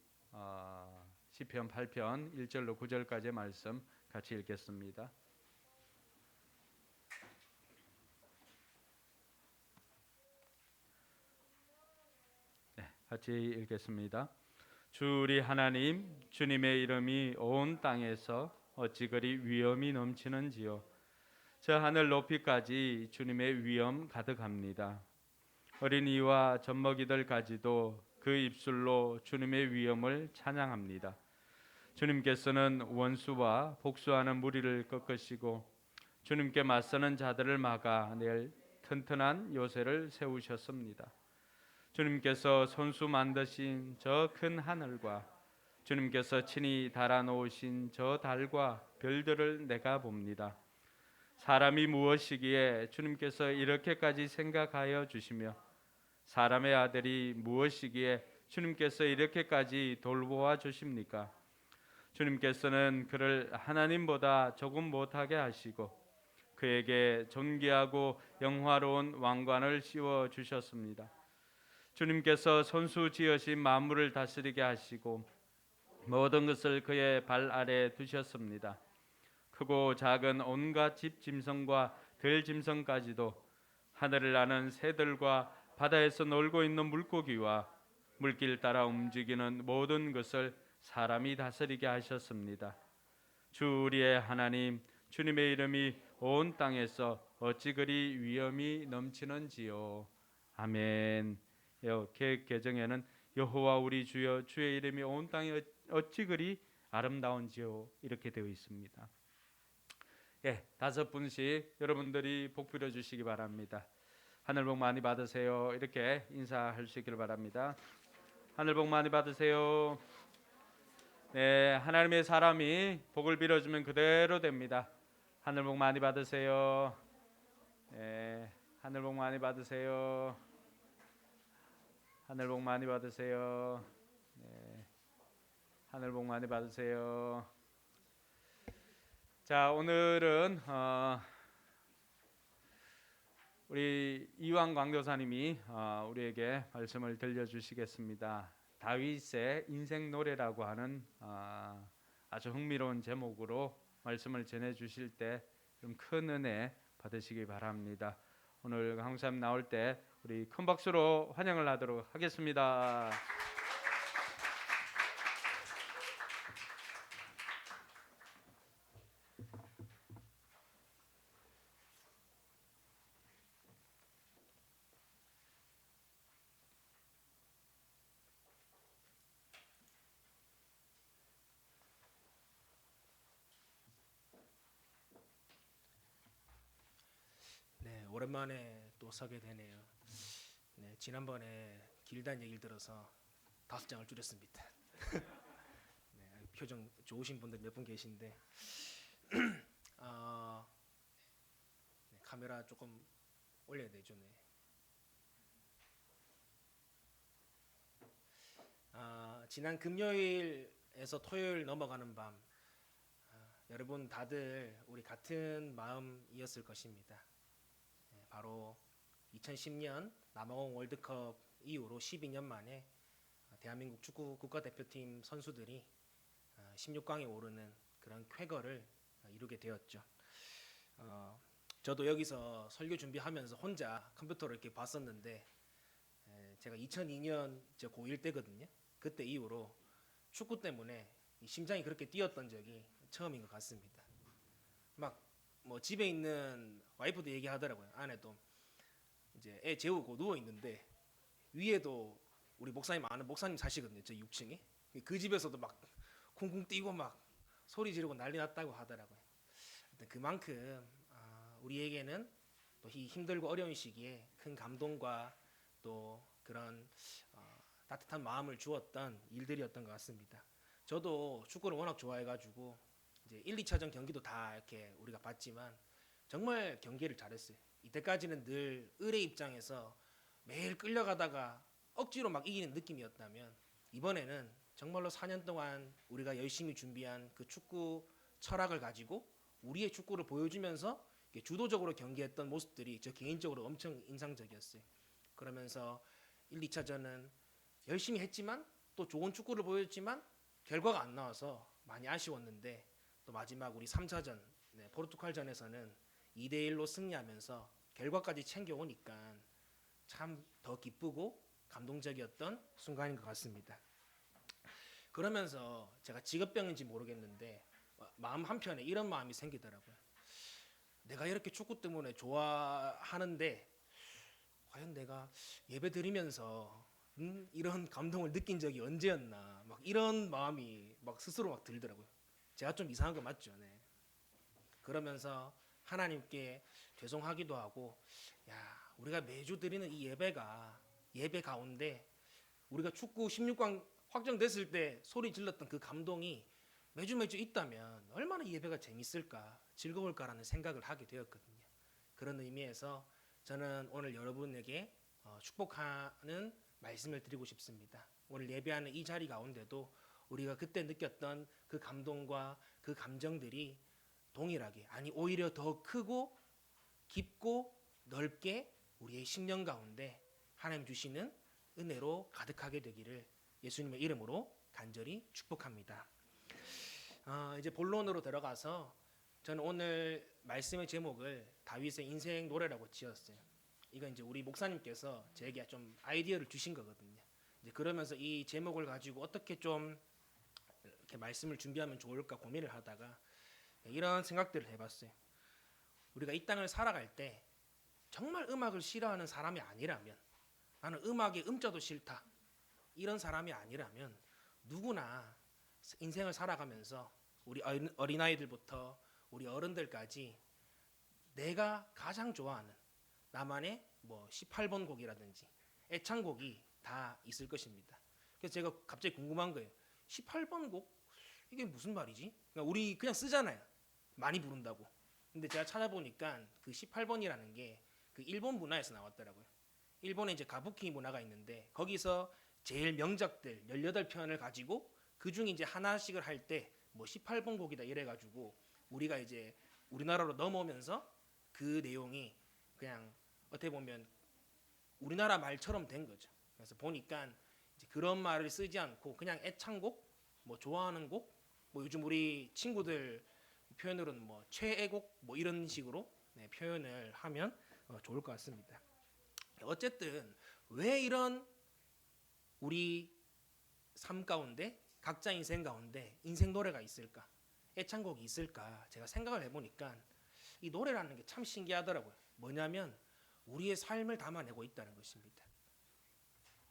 시편 8편 1절로 9절까지의 말씀 같이 읽겠습니다. 같이 읽겠습니다. 주 우리 하나님, 주님의 이름이 온 땅에서 어찌 그리 위엄이 넘치는지요. 저 하늘 높이까지 주님의 위엄 가득합니다. 어린이와 젖먹이들까지도 그 입술로 주님의 위엄을 찬양합니다. 주님께서는 원수와 복수하는 무리를 꺾으시고 주님께 맞서는 자들을 막아낼 튼튼한 요새를 세우셨습니다. 주님께서 손수 만드신 저 큰 하늘과 주님께서 친히 달아놓으신 저 달과 별들을 내가 봅니다. 사람이 무엇이기에 주님께서 이렇게까지 생각하여 주시며 사람의 아들이 무엇이기에 주님께서 이렇게까지 돌보아 주십니까? 주님께서는 그를 하나님보다 조금 못하게 하시고 그에게 존귀하고 영화로운 왕관을 씌워 주셨습니다. 주님께서 손수 지으신 만물을 다스리게 하시고 모든 것을 그의 발 아래 두셨습니다. 크고 작은 온갖 집 짐승과 들 짐승까지도 하늘을 나는 새들과 바다에서 놀고 있는 물고기와 물길 따라 움직이는 모든 것을 사람이 다스리게 하셨습니다. 주 우리의 하나님, 주님의 이름이 온 땅에서 어찌 그리 위엄이 넘치는지요. 아멘. 계획 개정에는 여호와 우리 주여 주의 이름이 온 땅에 어찌 그리 아름다운지요 이렇게 되어 있습니다. 예, 5분씩 여러분들이 복 빌어 주시기 바랍니다. 하늘 복 많이 받으세요. 이렇게 인사할 수 있기를 바랍니다. 하늘 복 많이 받으세요. 네, 하나님의 사람이 복을 빌어주면 그대로 됩니다. 하늘 복 많이 받으세요. 네, 하늘 복 많이 받으세요. 하늘 복 많이 받으세요. 네, 하늘 복 많이 받으세요. 자, 오늘은 우리 이왕 강도사님이 우리에게 말씀을 들려주시겠습니다. 다윗의 인생 노래라고 하는 아주 흥미로운 제목으로 말씀을 전해주실 때 좀 큰 은혜 받으시기 바랍니다. 오늘 강사님 나올 때 우리 큰 박수로 환영을 하도록 하겠습니다. 네, 오랜만에 또 서게 되네요. 네, 지난번에 길다는 얘기를 들어서 5장을 줄였습니다. 네, 표정 좋으신 분들 몇 분 계신데 네, 카메라 조금 올려야 되죠. 네. 지난 금요일에서 토요일 넘어가는 밤 여러분 다들 우리 같은 마음이었을 것입니다. 바로 2010년 남아공 월드컵 이후로 12년 만에 대한민국 축구 국가대표팀 선수들이 16강에 오르는 그런 쾌거를 이루게 되었죠. 저도 여기서 설교 준비하면서 혼자 컴퓨터를 이렇게 봤었는데 제가 2002년 저 고1 때거든요. 그때 이후로 축구 때문에 심장이 그렇게 뛰었던 적이 처음인 것 같습니다. 막 뭐 집에 있는 와이프도 얘기하더라고요. 아내도 이제 애 재우고 누워 있는데 위에도 우리 목사님 아는 목사님 사시거든요. 저 6층에 그 집에서도 막 쿵쿵 뛰고 막 소리 지르고 난리 났다고 하더라고요. 그만큼 우리에게는 또 이 힘들고 어려운 시기에 큰 감동과 또 그런 따뜻한 마음을 주었던 일들이었던 것 같습니다. 저도 축구를 워낙 좋아해가지고 이제 1, 2차전 경기도 다 이렇게 우리가 봤지만 정말 경기를 잘했어요. 이때까지는 늘 을의 입장에서 매일 끌려가다가 억지로 막 이기는 느낌이었다면 이번에는 정말로 4년 동안 우리가 열심히 준비한 그 축구 철학을 가지고 우리의 축구를 보여주면서 주도적으로 경기했던 모습들이 저 개인적으로 엄청 인상적이었어요. 그러면서 1, 2차전은 열심히 했지만 또 좋은 축구를 보였지만 결과가 안 나와서 많이 아쉬웠는데 또 마지막 우리 3차전 포르투갈전에서는 2대1로 승리하면서 결과까지 챙겨오니까 참 더 기쁘고 감동적이었던 순간인 것 같습니다. 그러면서 제가 직업병인지 모르겠는데 마음 한편에 이런 마음이 생기더라고요. 내가 이렇게 축구 때문에 좋아하는데 과연 내가 예배 드리면서 이런 감동을 느낀 적이 언제였나 막 이런 마음이 막 스스로 막 들더라고요. 제가 좀 이상한 거 맞죠? 네. 그러면서 하나님께 죄송하기도 하고 야 우리가 매주 드리는 이 예배가 예배 가운데 우리가 축구 16강 확정됐을 때 소리 질렀던 그 감동이 매주 있다면 얼마나 이 예배가 재밌을까 즐거울까라는 생각을 하게 되었거든요. 그런 의미에서 저는 오늘 여러분에게 축복하는 말씀을 드리고 싶습니다. 오늘 예배하는 이 자리 가운데도 우리가 그때 느꼈던 그 감동과 그 감정들이 동일하게 아니 오히려 더 크고 깊고 넓게 우리의 심령 가운데 하나님 주시는 은혜로 가득하게 되기를 예수님의 이름으로 간절히 축복합니다. 이제 본론으로 들어가서 저는 오늘 말씀의 제목을 다윗의 인생 노래라고 지었어요. 이건 이제 우리 목사님께서 제게 좀 아이디어를 주신 거거든요. 이제 그러면서 이 제목을 가지고 어떻게 좀 이렇게 말씀을 준비하면 좋을까 고민을 하다가 이런 생각들을 해봤어요. 우리가 이 땅을 살아갈 때 정말 음악을 싫어하는 사람이 아니라면 나는 음악의 음자도 싫다 이런 사람이 아니라면 누구나 인생을 살아가면서 우리 어린아이들부터 우리 어른들까지 내가 가장 좋아하는 나만의 뭐 18번 곡이라든지 애창곡이 다 있을 것입니다. 그래서 제가 갑자기 궁금한 거예요. 18번 곡? 이게 무슨 말이지? 그러니까 우리 그냥 쓰잖아요. 많이 부른다고. 근데 제가 찾아보니까 그 18번이라는 게 그 일본 문화에서 나왔더라고요. 일본에 이제 가부키 문화가 있는데 거기서 제일 명작들 18편을 가지고 그 중에 이제 하나씩을 할 때 뭐 18번 곡이다 이래 가지고 우리가 이제 우리나라로 넘어오면서 그 내용이 그냥 어떻게 보면 우리나라 말처럼 된 거죠. 그래서 보니까 이제 그런 말을 쓰지 않고 그냥 애창곡, 뭐 좋아하는 곡, 뭐 요즘 우리 친구들 표현으로는 뭐 최애곡 뭐 이런 식으로 표현을 하면 좋을 것 같습니다. 어쨌든 왜 이런 우리 삶 가운데 각자 인생 가운데 인생 노래가 있을까? 애창곡이 있을까? 제가 생각을 해보니까 이 노래라는 게 참 신기하더라고요. 뭐냐면 우리의 삶을 담아내고 있다는 것입니다.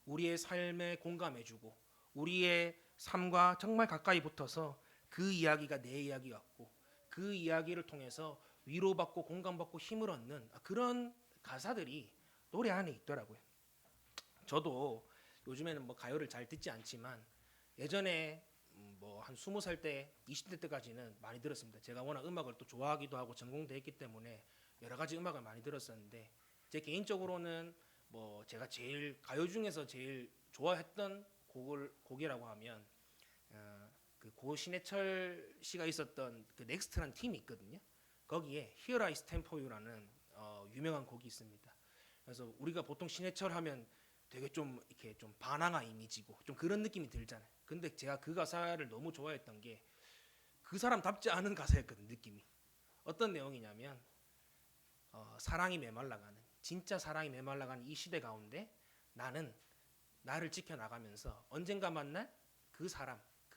우리의 삶에 공감해주고 우리의 삶과 정말 가까이 붙어서 그 이야기가 내 이야기 같고 그 이야기를 통해서 위로받고 공감받고 힘을 얻는 그런 가사들이 노래 안에 있더라고요. 저도 요즘에는 뭐 가요를 잘 듣지 않지만 예전에 뭐 한 20살 때 20대 때까지는 많이 들었습니다. 제가 워낙 음악을 또 좋아하기도 하고 전공도 했기 때문에 여러 가지 음악을 많이 들었었는데 제 개인적으로는 뭐 제가 제일 가요 중에서 제일 좋아했던 곡이라고 하면 그 고 신해철 씨가 있었던 그 넥스트라는 팀이 있거든요. 거기에 Here I Stand For You라는 유명한 곡이 있습니다. 그래서 우리가 보통 신해철 하면 되게 좀 이렇게 좀 반항아 이미지고 좀 그런 느낌이 들잖아요. 근데 제가 그 가사를 너무 좋아했던 게 그 사람답지 않은 가사였거든. 느낌이 어떤 내용이냐면 사랑이 메말라가는 진짜 사랑이 메말라가는 이 시대 가운데 나는 나를 지켜나가면서 언젠가 만날 그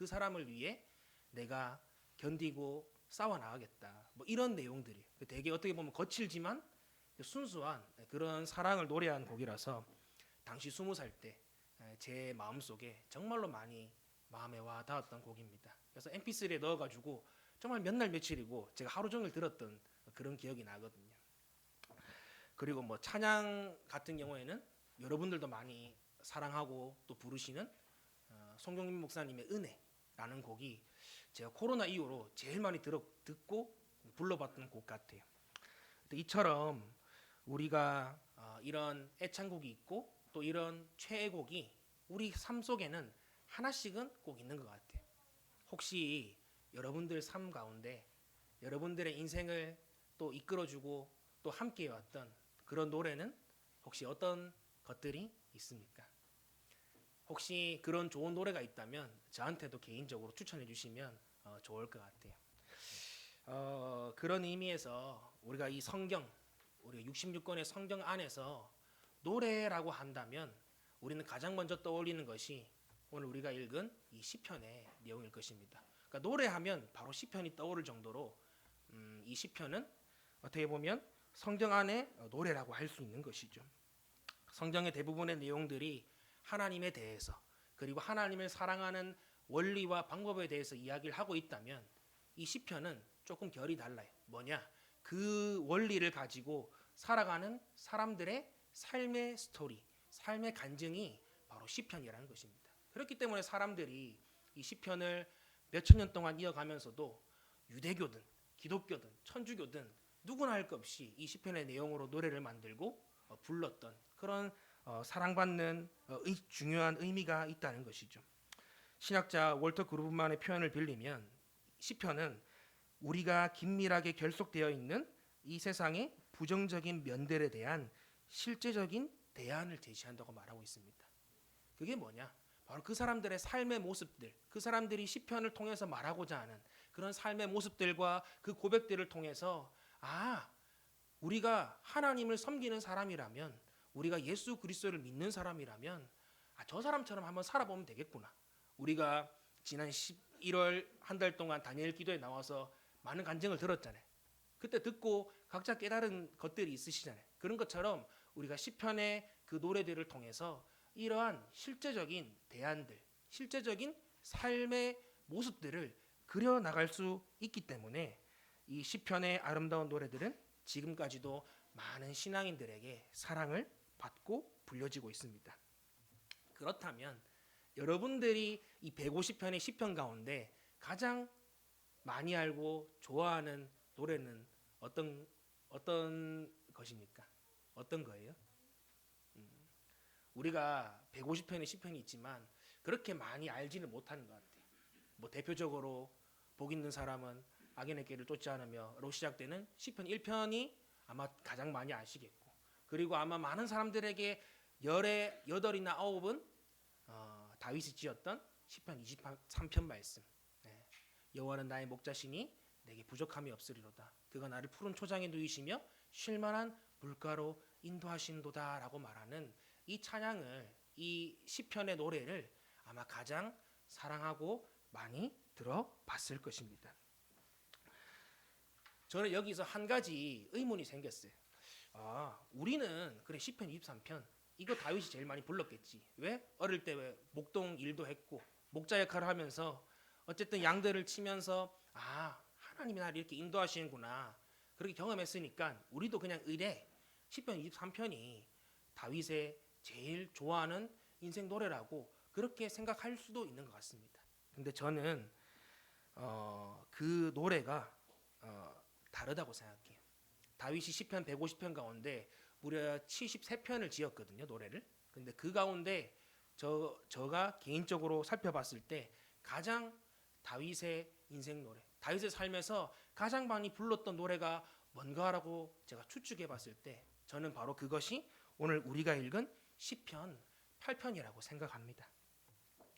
사람을 위해 내가 견디고 싸워나가겠다. 뭐 이런 내용들이 되게 어떻게 보면 거칠지만 순수한 그런 사랑을 노래한 곡이라서 당시 20살 때 제 마음속에 정말로 많이 마음에 와 닿았던 곡입니다. 그래서 mp3에 넣어가지고 정말 몇 날 며칠이고 제가 하루 종일 들었던 그런 기억이 나거든요. 그리고 뭐 찬양 같은 경우에는 여러분들도 많이 사랑하고 또 부르시는 송경민 목사님의 은혜라는 곡이 제가 코로나 이후로 제일 많이 듣고 불러봤던 곡 같아요. 이처럼 우리가 이런 애창곡이 있고 또 이런 최애곡이 우리 삶 속에는 하나씩은 꼭 있는 것 같아요. 혹시 여러분들 삶 가운데 여러분들의 인생을 또 이끌어주고 또 함께해왔던 그런 노래는 혹시 어떤 것들이 있습니까? 혹시 그런 좋은 노래가 있다면 저한테도 개인적으로 추천해 주시면 좋을 것 같아요. 그런 의미에서 우리가 이 성경, 우리가 66권의 성경 안에서 노래라고 한다면 우리는 가장 먼저 떠올리는 것이 오늘 우리가 읽은 이 시편의 내용일 것입니다. 그러니까 노래하면 바로 시편이 떠오를 정도로 이 시편은 어떻게 보면 성경 안에 노래라고 할 수 있는 것이죠. 성경의 대부분의 내용들이 하나님에 대해서 그리고 하나님을 사랑하는 원리와 방법에 대해서 이야기를 하고 있다면 이 시편은 조금 결이 달라요. 뭐냐? 그 원리를 가지고 살아가는 사람들의 삶의 스토리, 삶의 간증이 바로 시편이라는 것입니다. 그렇기 때문에 사람들이 이 시편을 몇천 년 동안 이어가면서도 유대교든 기독교든 천주교든 누구나 할 것 없이 이 시편의 내용으로 노래를 만들고 불렀던 그런 사랑받는 중요한 의미가 있다는 것이죠. 신학자 월터 그루브만의 표현을 빌리면 시편은 우리가 긴밀하게 결속되어 있는 이 세상의 부정적인 면들에 대한 실제적인 대안을 제시한다고 말하고 있습니다. 그게 뭐냐? 바로 그 사람들의 삶의 모습들, 그 사람들이 시편을 통해서 말하고자 하는 그런 삶의 모습들과 그 고백들을 통해서 우리가 하나님을 섬기는 사람이라면, 우리가 예수 그리스도를 믿는 사람이라면 저 사람처럼 한번 살아보면 되겠구나. 우리가 지난 11월 한 달 동안 다니엘 기도에 나와서 많은 간증을 들었잖아요. 그때 듣고 각자 깨달은 것들이 있으시잖아요. 그런 것처럼 우리가 시편의 그 노래들을 통해서 이러한 실제적인 대안들, 실제적인 삶의 모습들을 그려나갈 수 있기 때문에 이 시편의 아름다운 노래들은 지금까지도 많은 신앙인들에게 사랑을 받고 불려지고 있습니다. 그렇다면 여러분들이 이 150편의 시편 가운데 가장 많이 알고 좋아하는 노래는 어떤 것입니까? 어떤 거예요? 우리가 150편의 시편이 있지만 그렇게 많이 알지는 못하는 것 같아요. 뭐 대표적으로 복 있는 사람은 악인의 길을 쫓지 않으며로 시작되는 시편 1편이 아마 가장 많이 아시겠고, 그리고 아마 많은 사람들에게 열의 8이나 9은 다윗이 지었던 시편 23편 말씀. 네. 여호와는 나의 목자시니 내게 부족함이 없으리로다. 그가 나를 푸른 초장에 누이시며 쉴만한 물가로 인도하신도다라고 말하는 이 찬양을, 이 시편의 노래를 아마 가장 사랑하고 많이 들어봤을 것입니다. 저는 여기서 한 가지 의문이 생겼어요. 우리는 그래 시편 23편 이거 다윗이 제일 많이 불렀겠지. 왜? 어릴 때 왜 목동 일도 했고 목자 역할을 하면서 어쨌든 양들을 치면서 하나님이 나를 이렇게 인도하시는구나 그렇게 경험했으니까 우리도 그냥 의례 시편 23편이 다윗의 제일 좋아하는 인생 노래라고 그렇게 생각할 수도 있는 것 같습니다. 근데 저는 그 노래가 다르다고 생각해요. 다윗이 시편 150편 가운데 무려 73편을 지었거든요, 노래를. 근데 그 가운데 저가 개인적으로 살펴봤을 때 가장 다윗의 인생 노래, 다윗의 삶에서 가장 많이 불렀던 노래가 뭔가라고 제가 추측해 봤을 때 저는 바로 그것이 오늘 우리가 읽은 시편 8편이라고 생각합니다.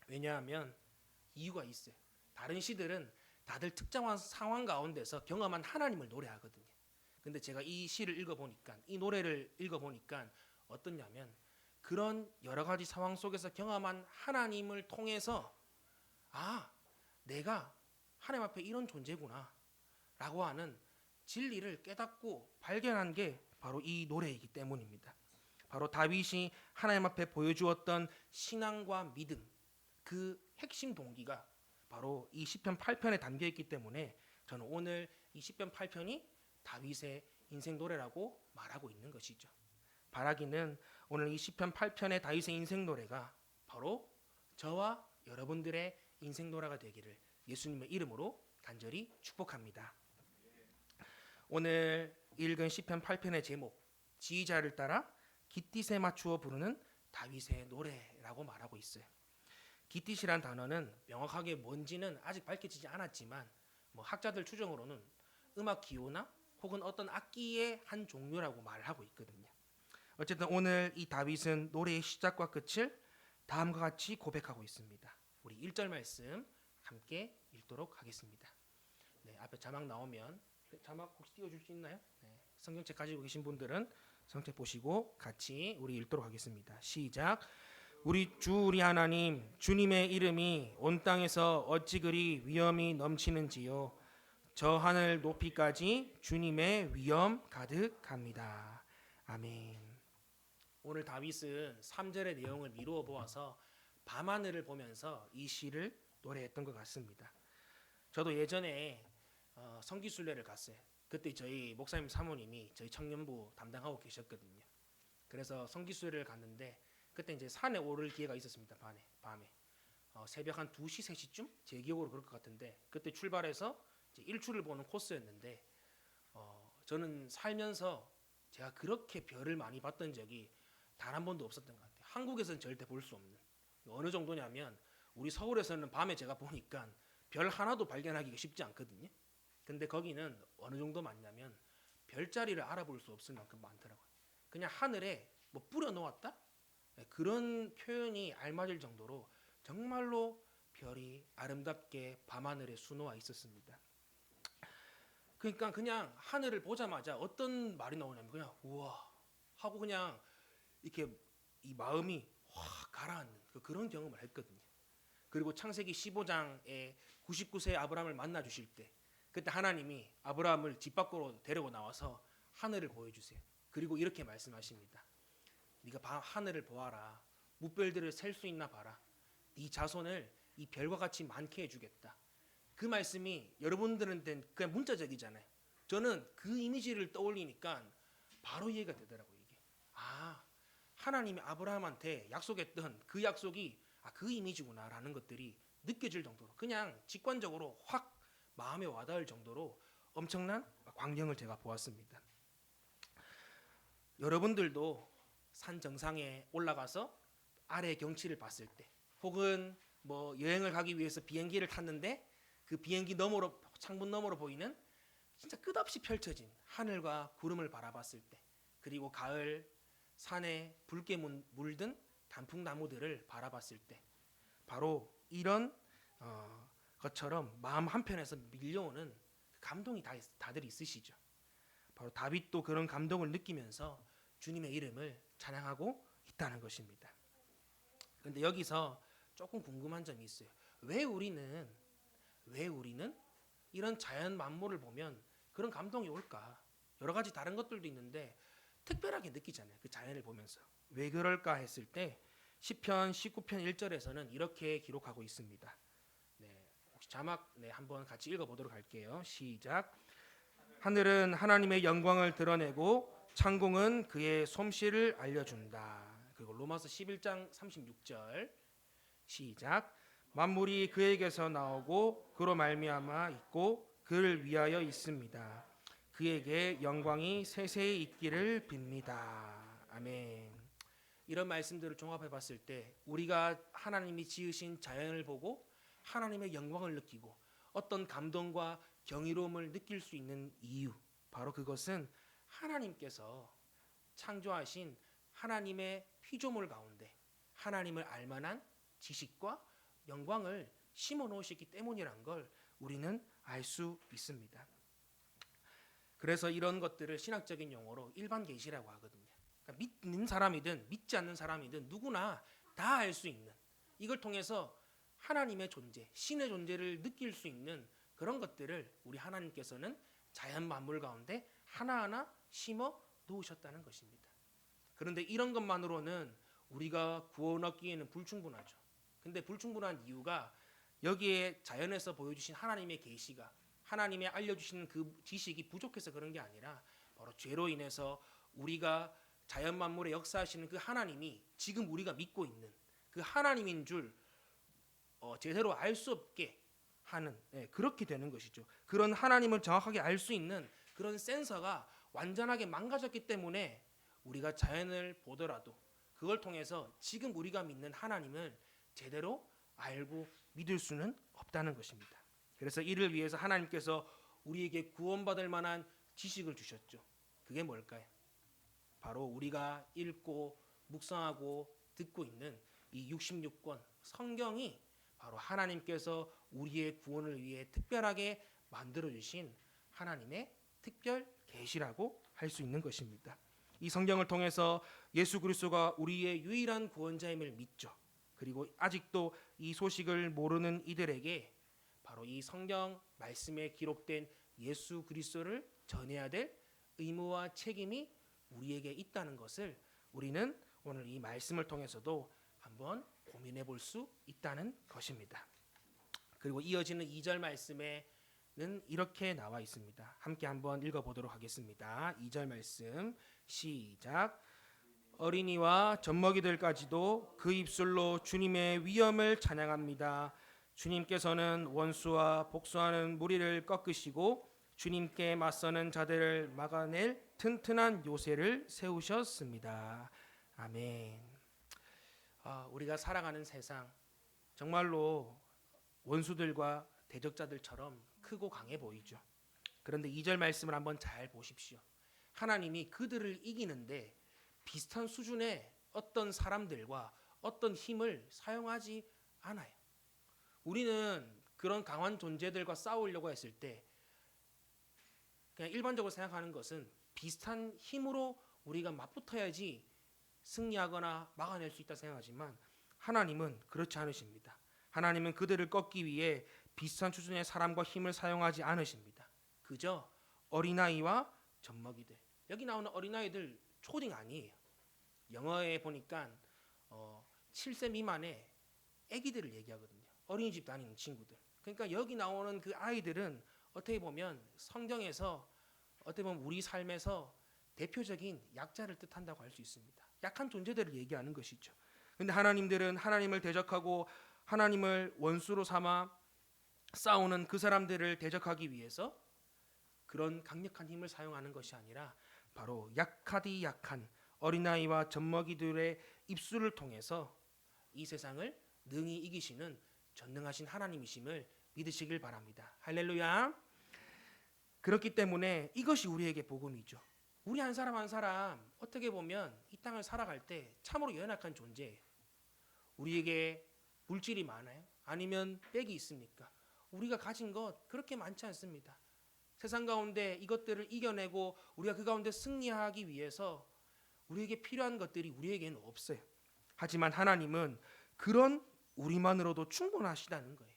왜냐하면 이유가 있어요. 다른 시들은 다들 특정한 상황 가운데서 경험한 하나님을 노래하거든요. 근데 제가 이 시를 읽어보니까, 이 노래를 읽어보니까 어떠냐면 그런 여러 가지 상황 속에서 경험한 하나님을 통해서 내가 하나님 앞에 이런 존재구나 라고 하는 진리를 깨닫고 발견한 게 바로 이 노래이기 때문입니다. 바로 다윗이 하나님 앞에 보여주었던 신앙과 믿음, 그 핵심 동기가 바로 이 시편 8편에 담겨 있기 때문에 저는 오늘 이 시편 8편이 다윗의 인생 노래라고 말하고 있는 것이죠. 바라기는 오늘 이 시편 8편의 다윗의 인생 노래가 바로 저와 여러분들의 인생 노래가 되기를 예수님의 이름으로 간절히 축복합니다. 오늘 읽은 시편 8편의 제목, 지휘자를 따라 깃딧에 맞추어 부르는 다윗의 노래라고 말하고 있어요. 깃딧이란 단어는 명확하게 뭔지는 아직 밝혀지지 않았지만 학자들 추정으로는 음악 기호나 혹은 어떤 악기의 한 종류라고 말하고 있거든요. 어쨌든 오늘 이 다윗은 노래의 시작과 끝을 다음과 같이 고백하고 있습니다. 우리 1절 말씀 함께 읽도록 하겠습니다. 네, 앞에 자막 나오면 자막 혹시 띄워줄 수 있나요? 네, 성경책 가지고 계신 분들은 성경책 보시고 같이 우리 읽도록 하겠습니다. 시작. 우리 하나님, 주님의 이름이 온 땅에서 어찌 그리 위엄이 넘치는지요. 저 하늘 높이까지 주님의 위엄 가득합니다. 아멘. 오늘 다윗은 3절의 내용을 미루어 보아서 밤하늘을 보면서 이 시를 노래했던 것 같습니다. 저도 예전에 성기순례를 갔어요. 그때 저희 목사님 사모님이 저희 청년부 담당하고 계셨거든요. 그래서 성기순례를 갔는데 그때 이제 산에 오를 기회가 있었습니다. 밤에 새벽 한 2시, 3시쯤? 제 기억으로 그럴 것 같은데 그때 출발해서 이제 일출을 보는 코스였는데 저는 살면서 제가 그렇게 별을 많이 봤던 적이 단 한 번도 없었던 것 같아요. 한국에서는 절대 볼 수 없는. 어느 정도냐면 우리 서울에서는 밤에 제가 보니까 별 하나도 발견하기가 쉽지 않거든요. 근데 거기는 어느 정도 많냐면 별자리를 알아볼 수 없을 만큼 많더라고요. 그냥 하늘에 뭐 뿌려 놓았다? 그런 표현이 알맞을 정도로 정말로 별이 아름답게 밤하늘에 수놓아 있었습니다. 그러니까 그냥 하늘을 보자마자 어떤 말이 나오냐면 그냥 우와 하고 그냥 이렇게 이 마음이 확 가라앉는 그런 경험을 했거든요. 그리고 창세기 15장에 99세 아브라함을 만나 주실 때 그때 하나님이 아브라함을 집 밖으로 데리고 나와서 하늘을 보여주세요. 그리고 이렇게 말씀하십니다. 네가 하늘을 보아라. 무별들을 셀 수 있나 봐라. 네 자손을 이 별과 같이 많게 해주겠다. 그 말씀이 여러분들한테는 그냥 문자적이잖아요. 저는 그 이미지를 떠올리니까 바로 이해가 되더라고요. 이게 하나님이 아브라함한테 약속했던 그 약속이 그 이미지구나라는 것들이 느껴질 정도로 그냥 직관적으로 확 마음에 와닿을 정도로 엄청난 광경을 제가 보았습니다. 여러분들도 산 정상에 올라가서 아래 경치를 봤을 때, 혹은 뭐 여행을 가기 위해서 비행기를 탔는데 그 비행기 너머로, 창문 너머로 보이는 진짜 끝없이 펼쳐진 하늘과 구름을 바라봤을 때, 그리고 가을 산에 붉게 물든 단풍나무들을 바라봤을 때, 바로 이런 것처럼 마음 한편에서 밀려오는 감동이 다들 있으시죠. 바로 다윗도 그런 감동을 느끼면서 주님의 이름을 찬양하고 있다는 것입니다. 그런데 여기서 조금 궁금한 점이 있어요. 왜 우리는 이런 자연 만물을 보면 그런 감동이 올까? 여러 가지 다른 것들도 있는데 특별하게 느끼잖아요. 그 자연을 보면서. 왜 그럴까 했을 때 시편 19편 1절에서는 이렇게 기록하고 있습니다. 네, 혹시 자막 한번 같이 읽어보도록 할게요. 시작. 하늘은 하나님의 영광을 드러내고 창공은 그의 솜씨를 알려준다. 그리고 로마서 11장 36절 시작. 만물이 그에게서 나오고 그로 말미암아 있고 그를 위하여 있습니다. 그에게 영광이 세세히 있기를 빕니다. 아멘. 이런 말씀들을 종합해 봤을 때 우리가 하나님이 지으신 자연을 보고 하나님의 영광을 느끼고 어떤 감동과 경이로움을 느낄 수 있는 이유, 바로 그것은 하나님께서 창조하신 하나님의 피조물 가운데 하나님을 알만한 지식과 영광을 심어 놓으셨기 때문이란 걸 우리는 알 수 있습니다. 그래서 이런 것들을 신학적인 용어로 일반 계시라고 하거든요. 그러니까 믿는 사람이든 믿지 않는 사람이든 누구나 다 알 수 있는, 이걸 통해서 하나님의 존재, 신의 존재를 느낄 수 있는 그런 것들을 우리 하나님께서는 자연 만물 가운데 하나하나 심어 놓으셨다는 것입니다. 그런데 이런 것만으로는 우리가 구원 얻기에는 불충분하죠. 근데 불충분한 이유가 여기에 자연에서 보여주신 하나님의 계시가, 하나님의 알려주시는 그 지식이 부족해서 그런 게 아니라 바로 죄로 인해서 우리가 자연 만물에 역사하시는 그 하나님이 지금 우리가 믿고 있는 그 하나님인 줄 제대로 알 수 없게 하는, 그렇게 되는 것이죠. 그런 하나님을 정확하게 알 수 있는 그런 센서가 완전하게 망가졌기 때문에 우리가 자연을 보더라도 그걸 통해서 지금 우리가 믿는 하나님을 제대로 알고 믿을 수는 없다는 것입니다. 그래서 이를 위해서 하나님께서 우리에게 구원받을 만한 지식을 주셨죠. 그게 뭘까요? 바로 우리가 읽고 묵상하고 듣고 있는 이 66권 성경이 바로 하나님께서 우리의 구원을 위해 특별하게 만들어 주신 하나님의 특별 계시라고 할 수 있는 것입니다. 이 성경을 통해서 예수 그리스도가 우리의 유일한 구원자임을 믿죠. 그리고 아직도 이 소식을 모르는 이들에게 바로 이 성경 말씀에 기록된 예수 그리스도를 전해야 될 의무와 책임이 우리에게 있다는 것을 우리는 오늘 이 말씀을 통해서도 한번 고민해 볼 수 있다는 것입니다. 그리고 이어지는 2절 말씀에는 이렇게 나와 있습니다. 함께 한번 읽어보도록 하겠습니다. 2절 말씀 시작. 어린이와 젖먹이들까지도 그 입술로 주님의 위엄을 찬양합니다. 주님께서는 원수와 복수하는 무리를 꺾으시고 주님께 맞서는 자들을 막아낼 튼튼한 요새를 세우셨습니다. 아멘. 우리가 살아가는 세상 정말로 원수들과 대적자들처럼 크고 강해 보이죠. 그런데 2절 말씀을 한번 잘 보십시오. 하나님이 그들을 이기는데 비슷한 수준의 어떤 사람들과 어떤 힘을 사용하지 않아요. 우리는 그런 강한 존재들과 싸우려고 했을 때 그냥 일반적으로 생각하는 것은 비슷한 힘으로 우리가 맞붙어야지 승리하거나 막아낼 수 있다 생각하지만 하나님은 그렇지 않으십니다. 하나님은 그들을 꺾기 위해 비슷한 수준의 사람과 힘을 사용하지 않으십니다. 그저 어린아이와 젖먹이들. 여기 나오는 어린아이들 초딩 아니에요. 영어에 보니까 7세 미만의 아기들을 얘기하거든요. 어린이집 다니는 친구들. 그러니까 여기 나오는 그 아이들은 어떻게 보면 성경에서 어떻게 보면 우리 삶에서 대표적인 약자를 뜻한다고 할 수 있습니다. 약한 존재들을 얘기하는 것이죠. 근데 하나님들은 하나님을 대적하고 하나님을 원수로 삼아 싸우는 그 사람들을 대적하기 위해서 그런 강력한 힘을 사용하는 것이 아니라 바로 약하디 약한 어린아이와 젖먹이들의 입술을 통해서 이 세상을 능히 이기시는 전능하신 하나님이심을 믿으시길 바랍니다. 할렐루야. 그렇기 때문에 이것이 우리에게 복음이죠. 우리 한 사람 한 사람 어떻게 보면 이 땅을 살아갈 때 참으로 연약한 존재예요. 우리에게 물질이 많아요? 아니면 빽이 있습니까? 우리가 가진 것 그렇게 많지 않습니다. 세상 가운데 이것들을 이겨내고 우리가 그 가운데 승리하기 위해서 우리에게 필요한 것들이 우리에게는 없어요. 하지만 하나님은 그런 우리만으로도 충분하시다는 거예요.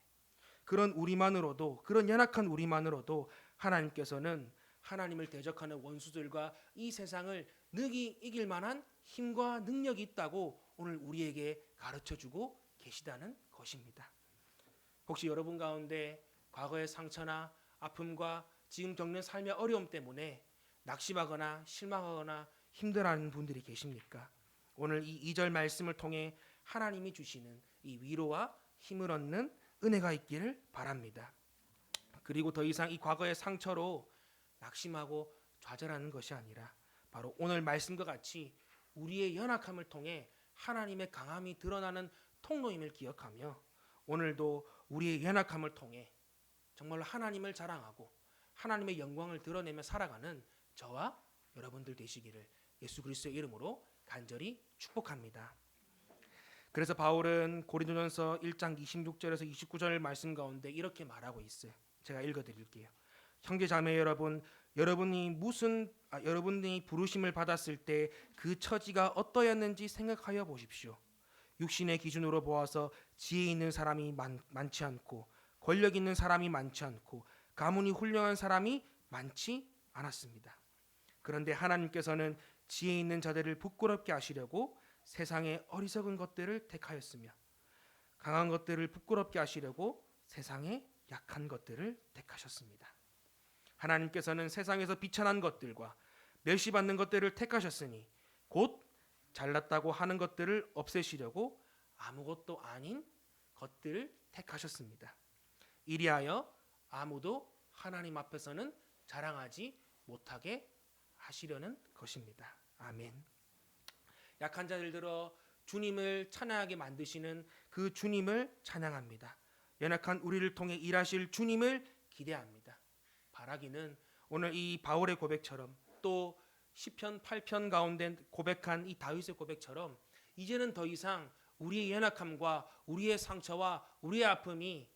그런 우리만으로도, 그런 연약한 우리만으로도 하나님께서는 하나님을 대적하는 원수들과 이 세상을 능히 이길 만한 힘과 능력이 있다고 오늘 우리에게 가르쳐주고 계시다는 것입니다. 혹시 여러분 가운데 과거의 상처나 아픔과 지금 겪는 삶의 어려움 때문에 낙심하거나 실망하거나 힘들어하는 분들이 계십니까? 오늘 이 2절 말씀을 통해 하나님이 주시는 이 위로와 힘을 얻는 은혜가 있기를 바랍니다. 그리고 더 이상 이 과거의 상처로 낙심하고 좌절하는 것이 아니라 바로 오늘 말씀과 같이 우리의 연약함을 통해 하나님의 강함이 드러나는 통로임을 기억하며 오늘도 우리의 연약함을 통해 정말로 하나님을 자랑하고 하나님의 영광을 드러내며 살아가는 저와 여러분들 되시기를 예수 그리스도의 이름으로 간절히 축복합니다. 그래서 바울은 고린도전서 1장 26절에서 29절 말씀 가운데 이렇게 말하고 있어요. 제가 읽어드릴게요. 형제 자매 여러분, 여러분이 부르심을 받았을 때 그 처지가 어떠했는지 생각하여 보십시오. 육신의 기준으로 보아서 지혜 있는 사람이 많지 않고 권력 있는 사람이 많지 않고 가문이 훌륭한 사람이 많지 않았습니다. 그런데 하나님께서는 지혜 있는 자들을 부끄럽게 하시려고 세상의 어리석은 것들을 택하였으며 강한 것들을 부끄럽게 하시려고 세상의 약한 것들을 택하셨습니다. 하나님께서는 세상에서 비천한 것들과 멸시받는 것들을 택하셨으니 곧 잘났다고 하는 것들을 없애시려고 아무것도 아닌 것들을 택하셨습니다. 이리하여 아무도 하나님 앞에서는 자랑하지 못하게 하시려는 것입니다. 아멘. 약한 자들 들어 주님을 찬양하게 만드시는 그 주님을 찬양합니다. 연약한 우리를 통해 일하실 주님을 기대합니다. 바라기는 오늘 이 바울의 고백처럼 또 시편 8편 가운데 고백한 이 다윗의 고백처럼 이제는 더 이상 우리의 연약함과 우리의 상처와 우리의 아픔이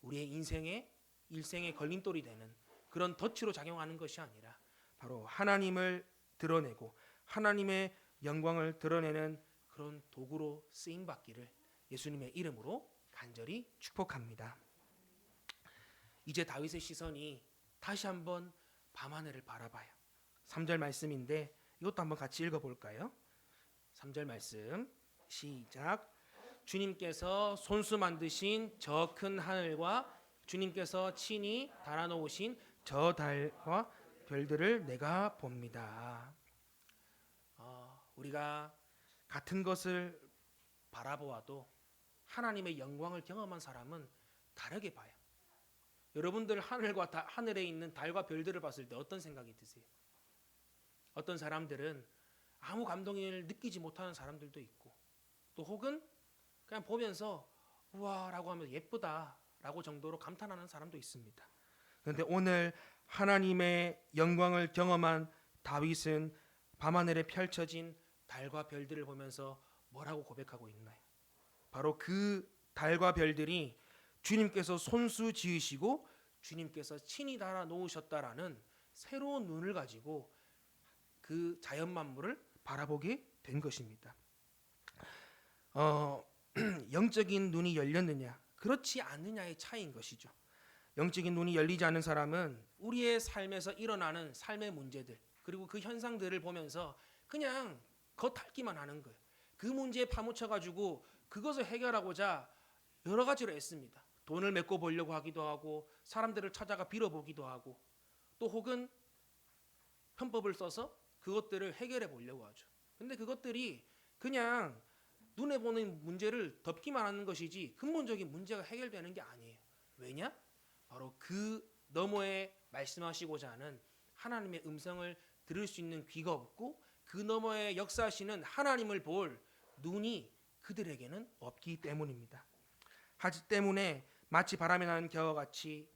우리의 일생의 걸림돌이 되는 그런 덫으로 작용하는 것이 아니라 바로 하나님을 드러내고 하나님의 영광을 드러내는 그런 도구로 쓰임 받기를 예수님의 이름으로 간절히 축복합니다. 이제 다윗의 시선이 다시 한번 밤하늘을 바라봐요. 3절 말씀인데 이것도 한번 같이 읽어볼까요? 3절 말씀 시작. 주님께서 손수 만드신 저 큰 하늘과 주님께서 친히 달아놓으신 저 달과 별들을 내가 봅니다. 우리가 같은 것을 바라보아도 하나님의 영광을 경험한 사람은 다르게 봐요. 여러분들 하늘에 있는 달과 별들을 봤을 때 어떤 생각이 드세요? 어떤 사람들은 아무 감동을 느끼지 못하는 사람들도 있고 또 혹은 그냥 보면서 우와라고 하면 예쁘다라고 정도로 감탄하는 사람도 있습니다. 그런데 오늘 하나님의 영광을 경험한 다윗은 밤하늘에 펼쳐진 달과 별들을 보면서 뭐라고 고백하고 있나요? 바로 그 달과 별들이 주님께서 손수 지으시고 주님께서 친히 달아 놓으셨다라는 새로운 눈을 가지고 그 자연 만물을 바라보게 된 것입니다. 영적인 눈이 열렸느냐 그렇지 않느냐의 차이인 것이죠. 영적인 눈이 열리지 않은 사람은 우리의 삶에서 일어나는 삶의 문제들 그리고 그 현상들을 보면서 그냥 겉핥기만 하는 거예요. 그 문제에 파묻혀가지고 그것을 해결하고자 여러 가지로 애씁니다. 돈을 메꿔 보려고 하기도 하고 사람들을 찾아가 빌어보기도 하고 또 혹은 편법을 써서 그것들을 해결해 보려고 하죠. 근데 그것들이 그냥 눈에 보는 문제를 덮기만 하는 것이지 근본적인 문제가 해결되는 게 아니에요. 왜냐? 바로 그 너머에 말씀하시고자 하는 하나님의 음성을 들을 수 있는 귀가 없고 그 너머에 역사하시는 하나님을 볼 눈이 그들에게는 없기 때문입니다. 하지 때문에 마치 바람에 나는 겨와 같이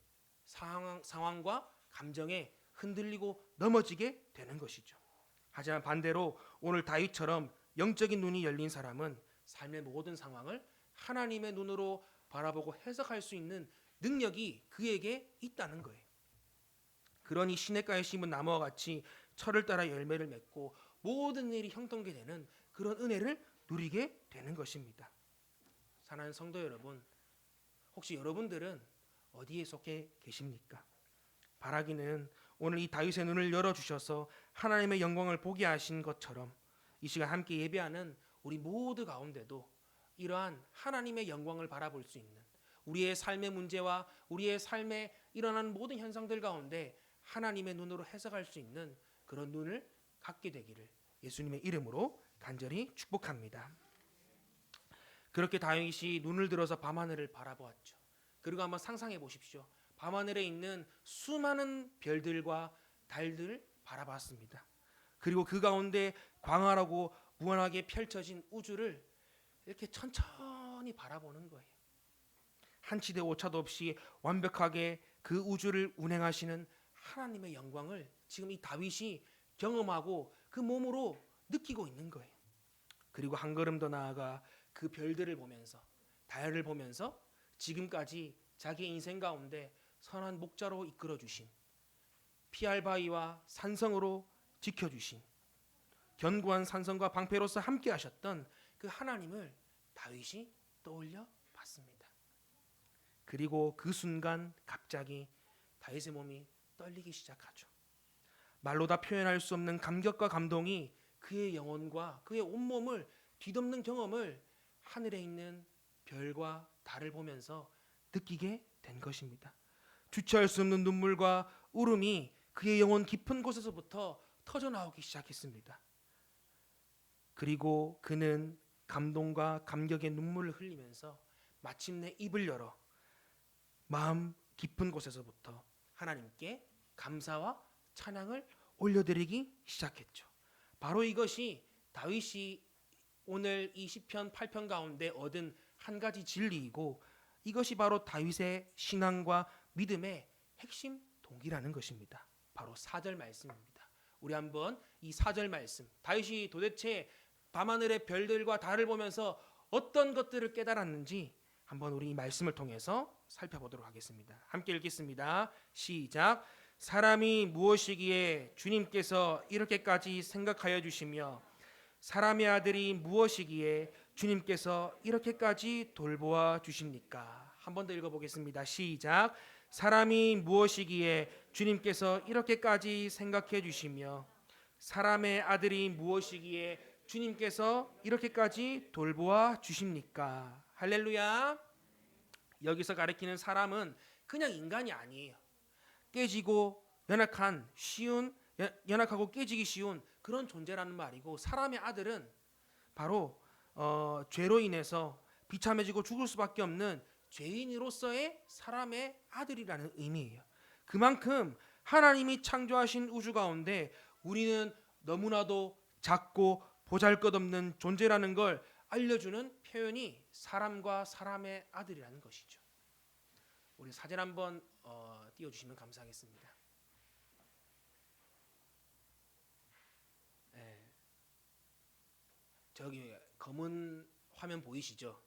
상황과 감정에 흔들리고 넘어지게 되는 것이죠. 하지만 반대로 오늘 다윗처럼 영적인 눈이 열린 사람은 삶의 모든 상황을 하나님의 눈으로 바라보고 해석할 수 있는 능력이 그에게 있다는 거예요. 그러니 시냇가에 심은 나무와 같이 철을 따라 열매를 맺고 모든 일이 형통케 되는 그런 은혜를 누리게 되는 것입니다. 사랑하는 성도 여러분, 혹시 여러분들은 어디에 속해 계십니까? 바라기는 오늘 이 다윗의 눈을 열어주셔서 하나님의 영광을 보게 하신 것처럼 이 시간 함께 예배하는 우리 모두 가운데도 이러한 하나님의 영광을 바라볼 수 있는 우리의 삶의 문제와 우리의 삶에 일어나는 모든 현상들 가운데 하나님의 눈으로 해석할 수 있는 그런 눈을 갖게 되기를 예수님의 이름으로 간절히 축복합니다. 그렇게 다윗이 눈을 들어서 밤하늘을 바라보았죠. 그리고 한번 상상해 보십시오. 밤하늘에 있는 수많은 별들과 달들을 바라봤습니다. 그리고 그 가운데 광활하고 무한하게 펼쳐진 우주를 이렇게 천천히 바라보는 거예요. 한치대 오차도 없이 완벽하게 그 우주를 운행하시는 하나님의 영광을 지금 이 다윗이 경험하고 그 몸으로 느끼고 있는 거예요. 그리고 한 걸음 더 나아가 그 별들을 보면서 달을 보면서 지금까지 자기 인생 가운데 선한 목자로 이끌어 주신 피할 바위와 산성으로 지켜 주신 견고한 산성과 방패로서 함께 하셨던 그 하나님을 다윗이 떠올려 봤습니다. 그리고 그 순간 갑자기 다윗의 몸이 떨리기 시작하죠. 말로 다 표현할 수 없는 감격과 감동이 그의 영혼과 그의 온몸을 뒤덮는 경험을 하늘에 있는 별과 달을 보면서 느끼게 된 것입니다. 주체할 수 없는 눈물과 울음이 그의 영혼 깊은 곳에서부터 터져 나오기 시작했습니다. 그리고 그는 감동과 감격의 눈물을 흘리면서 마침내 입을 열어 마음 깊은 곳에서부터 하나님께 감사와 찬양을 올려드리기 시작했죠. 바로 이것이 다윗이 오늘 이 시편 8편 가운데 얻은 한 가지 진리이고 이것이 바로 다윗의 신앙과 믿음의 핵심 동기라는 것입니다. 바로 4절 말씀입니다. 우리 한번 이 4절 말씀, 다윗이 도대체 밤하늘의 별들과 달을 보면서 어떤 것들을 깨달았는지 한번 우리 이 말씀을 통해서 살펴보도록 하겠습니다. 함께 읽겠습니다. 시작. 사람이 무엇이기에 주님께서 이렇게까지 생각하여 주시며 사람의 아들이 무엇이기에 주님께서 이렇게까지 돌보아 주십니까? 한 번 더 읽어보겠습니다. 시작. 사람이 무엇이기에 주님께서 이렇게까지 생각해 주시며 사람의 아들이 무엇이기에 주님께서 이렇게까지 돌보아 주십니까? 할렐루야. 여기서 가리키는 사람은 그냥 인간이 아니에요. 깨지고 연약하고 깨지기 쉬운 그런 존재라는 말이고 사람의 아들은 바로 죄로 인해서 비참해지고 죽을 수밖에 없는 죄인으로서의 사람의 아들이라는 의미예요. 그만큼 하나님이 창조하신 우주 가운데 우리는 너무나도 작고 보잘것없는 존재라는 걸 알려주는 표현이 사람과 사람의 아들이라는 것이죠. 우리 사진 한번 띄워주시면 감사하겠습니다. 네. 저기 검은 화면 보이시죠?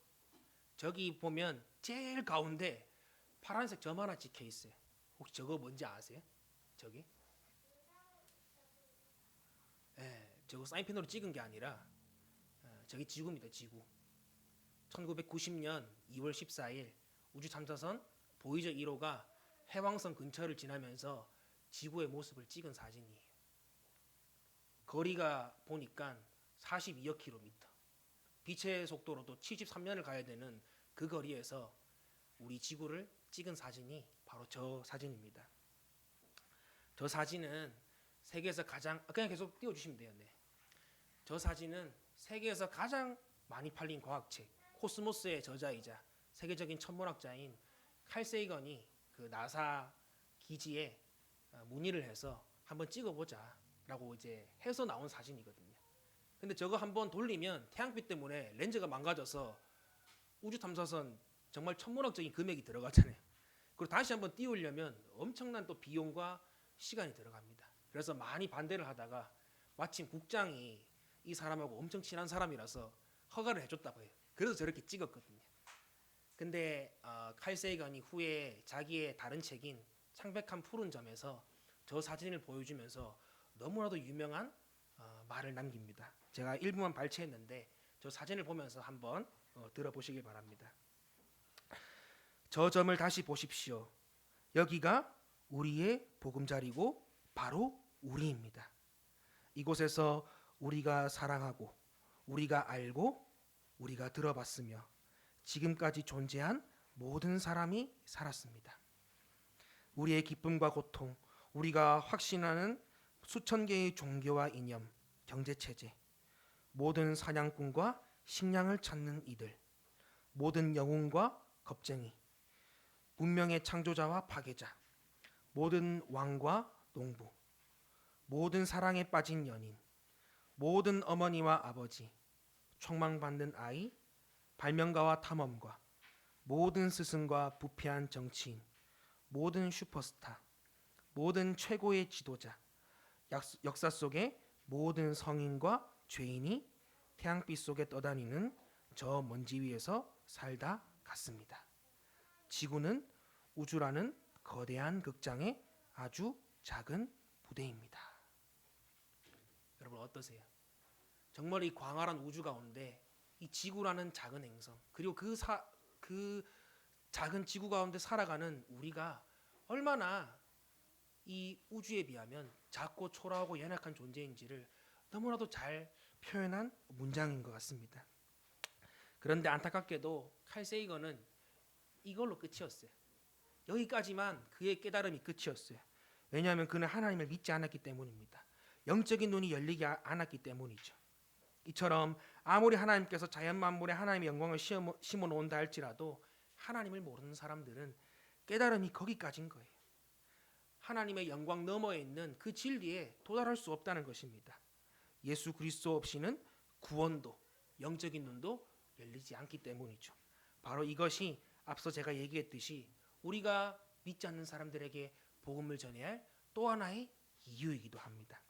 저기 보면 제일 가운데 파란색 점 하나 찍혀 있어요. 혹시 저거 뭔지 아세요? 저기? 네, 저거 사인펜으로 찍은 게 아니라 저기 지구입니다. 지구. 1990년 2월 14일 우주 탐사선 보이저 1호가 해왕성 근처를 지나면서 지구의 모습을 찍은 사진이에요. 거리가 보니까 42억 킬로미터. 빛의 속도로도 73년을 가야 되는 그 거리에서 우리 지구를 찍은 사진이 바로 저 사진입니다. 저 사진은 세계에서 가장 그냥 계속 띄워주시면 돼요. 네. 저 사진은 세계에서 가장 많이 팔린 과학책 코스모스의 저자이자 세계적인 천문학자인 칼 세이건이 그 나사 기지에 문의를 해서 한번 찍어보자라고 이제 해서 나온 사진이거든요. 근데 저거 한번 돌리면 태양빛 때문에 렌즈가 망가져서 우주 탐사선 정말 천문학적인 금액이 들어가잖아요. 그리고 다시 한번 띄우려면 엄청난 또 비용과 시간이 들어갑니다. 그래서 많이 반대를 하다가 마침 국장이 이 사람하고 엄청 친한 사람이라서 허가를 해줬다고 해요. 그래서 저렇게 찍었거든요. 근데 칼 세이건이 후에 자기의 다른 책인 창백한 푸른 점에서 저 사진을 보여주면서 너무나도 유명한 말을 남깁니다. 제가 일부만 발췌했는데 저 사진을 보면서 한번 들어보시길 바랍니다. 저 점을 다시 보십시오. 여기가 우리의 보금자리고 바로 우리입니다. 이곳에서 우리가 사랑하고 우리가 알고 우리가 들어봤으며 지금까지 존재한 모든 사람이 살았습니다. 우리의 기쁨과 고통, 우리가 확신하는 수천 개의 종교와 이념, 경제체제, 모든 사냥꾼과 식량을 찾는 이들, 모든 영웅과 겁쟁이, 문명의 창조자와 파괴자, 모든 왕과 농부, 모든 사랑에 빠진 연인, 모든 어머니와 아버지, 촉망받는 아이, 발명가와 탐험가, 모든 스승과 부패한 정치인, 모든 슈퍼스타, 모든 최고의 지도자, 역사 속의 모든 성인과 죄인이 태양빛 속에 떠다니는 저 먼지 위에서 살다 갔습니다. 지구는 우주라는 거대한 극장의 아주 작은 부대입니다. 여러분 어떠세요? 정말 이 광활한 우주 가운데 이 지구라는 작은 행성 그리고 그 작은 지구 가운데 살아가는 우리가 얼마나 이 우주에 비하면 작고 초라하고 연약한 존재인지를 너무나도 잘 표현한 문장인 것 같습니다. 그런데 안타깝게도 칼 세이건은 이걸로 끝이었어요. 여기까지만 그의 깨달음이 끝이었어요. 왜냐하면 그는 하나님을 믿지 않았기 때문입니다. 영적인 눈이 열리지 않았기 때문이죠. 이처럼 아무리 하나님께서 자연 만물에 하나님의 영광을 심어 놓은다 할지라도 하나님을 모르는 사람들은 깨달음이 거기까지인 거예요. 하나님의 영광 너머에 있는 그 진리에 도달할 수 없다는 것입니다. 예수 그리스도 없이는 구원도 영적인 눈도 열리지 않기 때문이죠. 바로 이것이 앞서 제가 얘기했듯이 우리가 믿지 않는 사람들에게 복음을 전해야 할 또 하나의 이유이기도 합니다.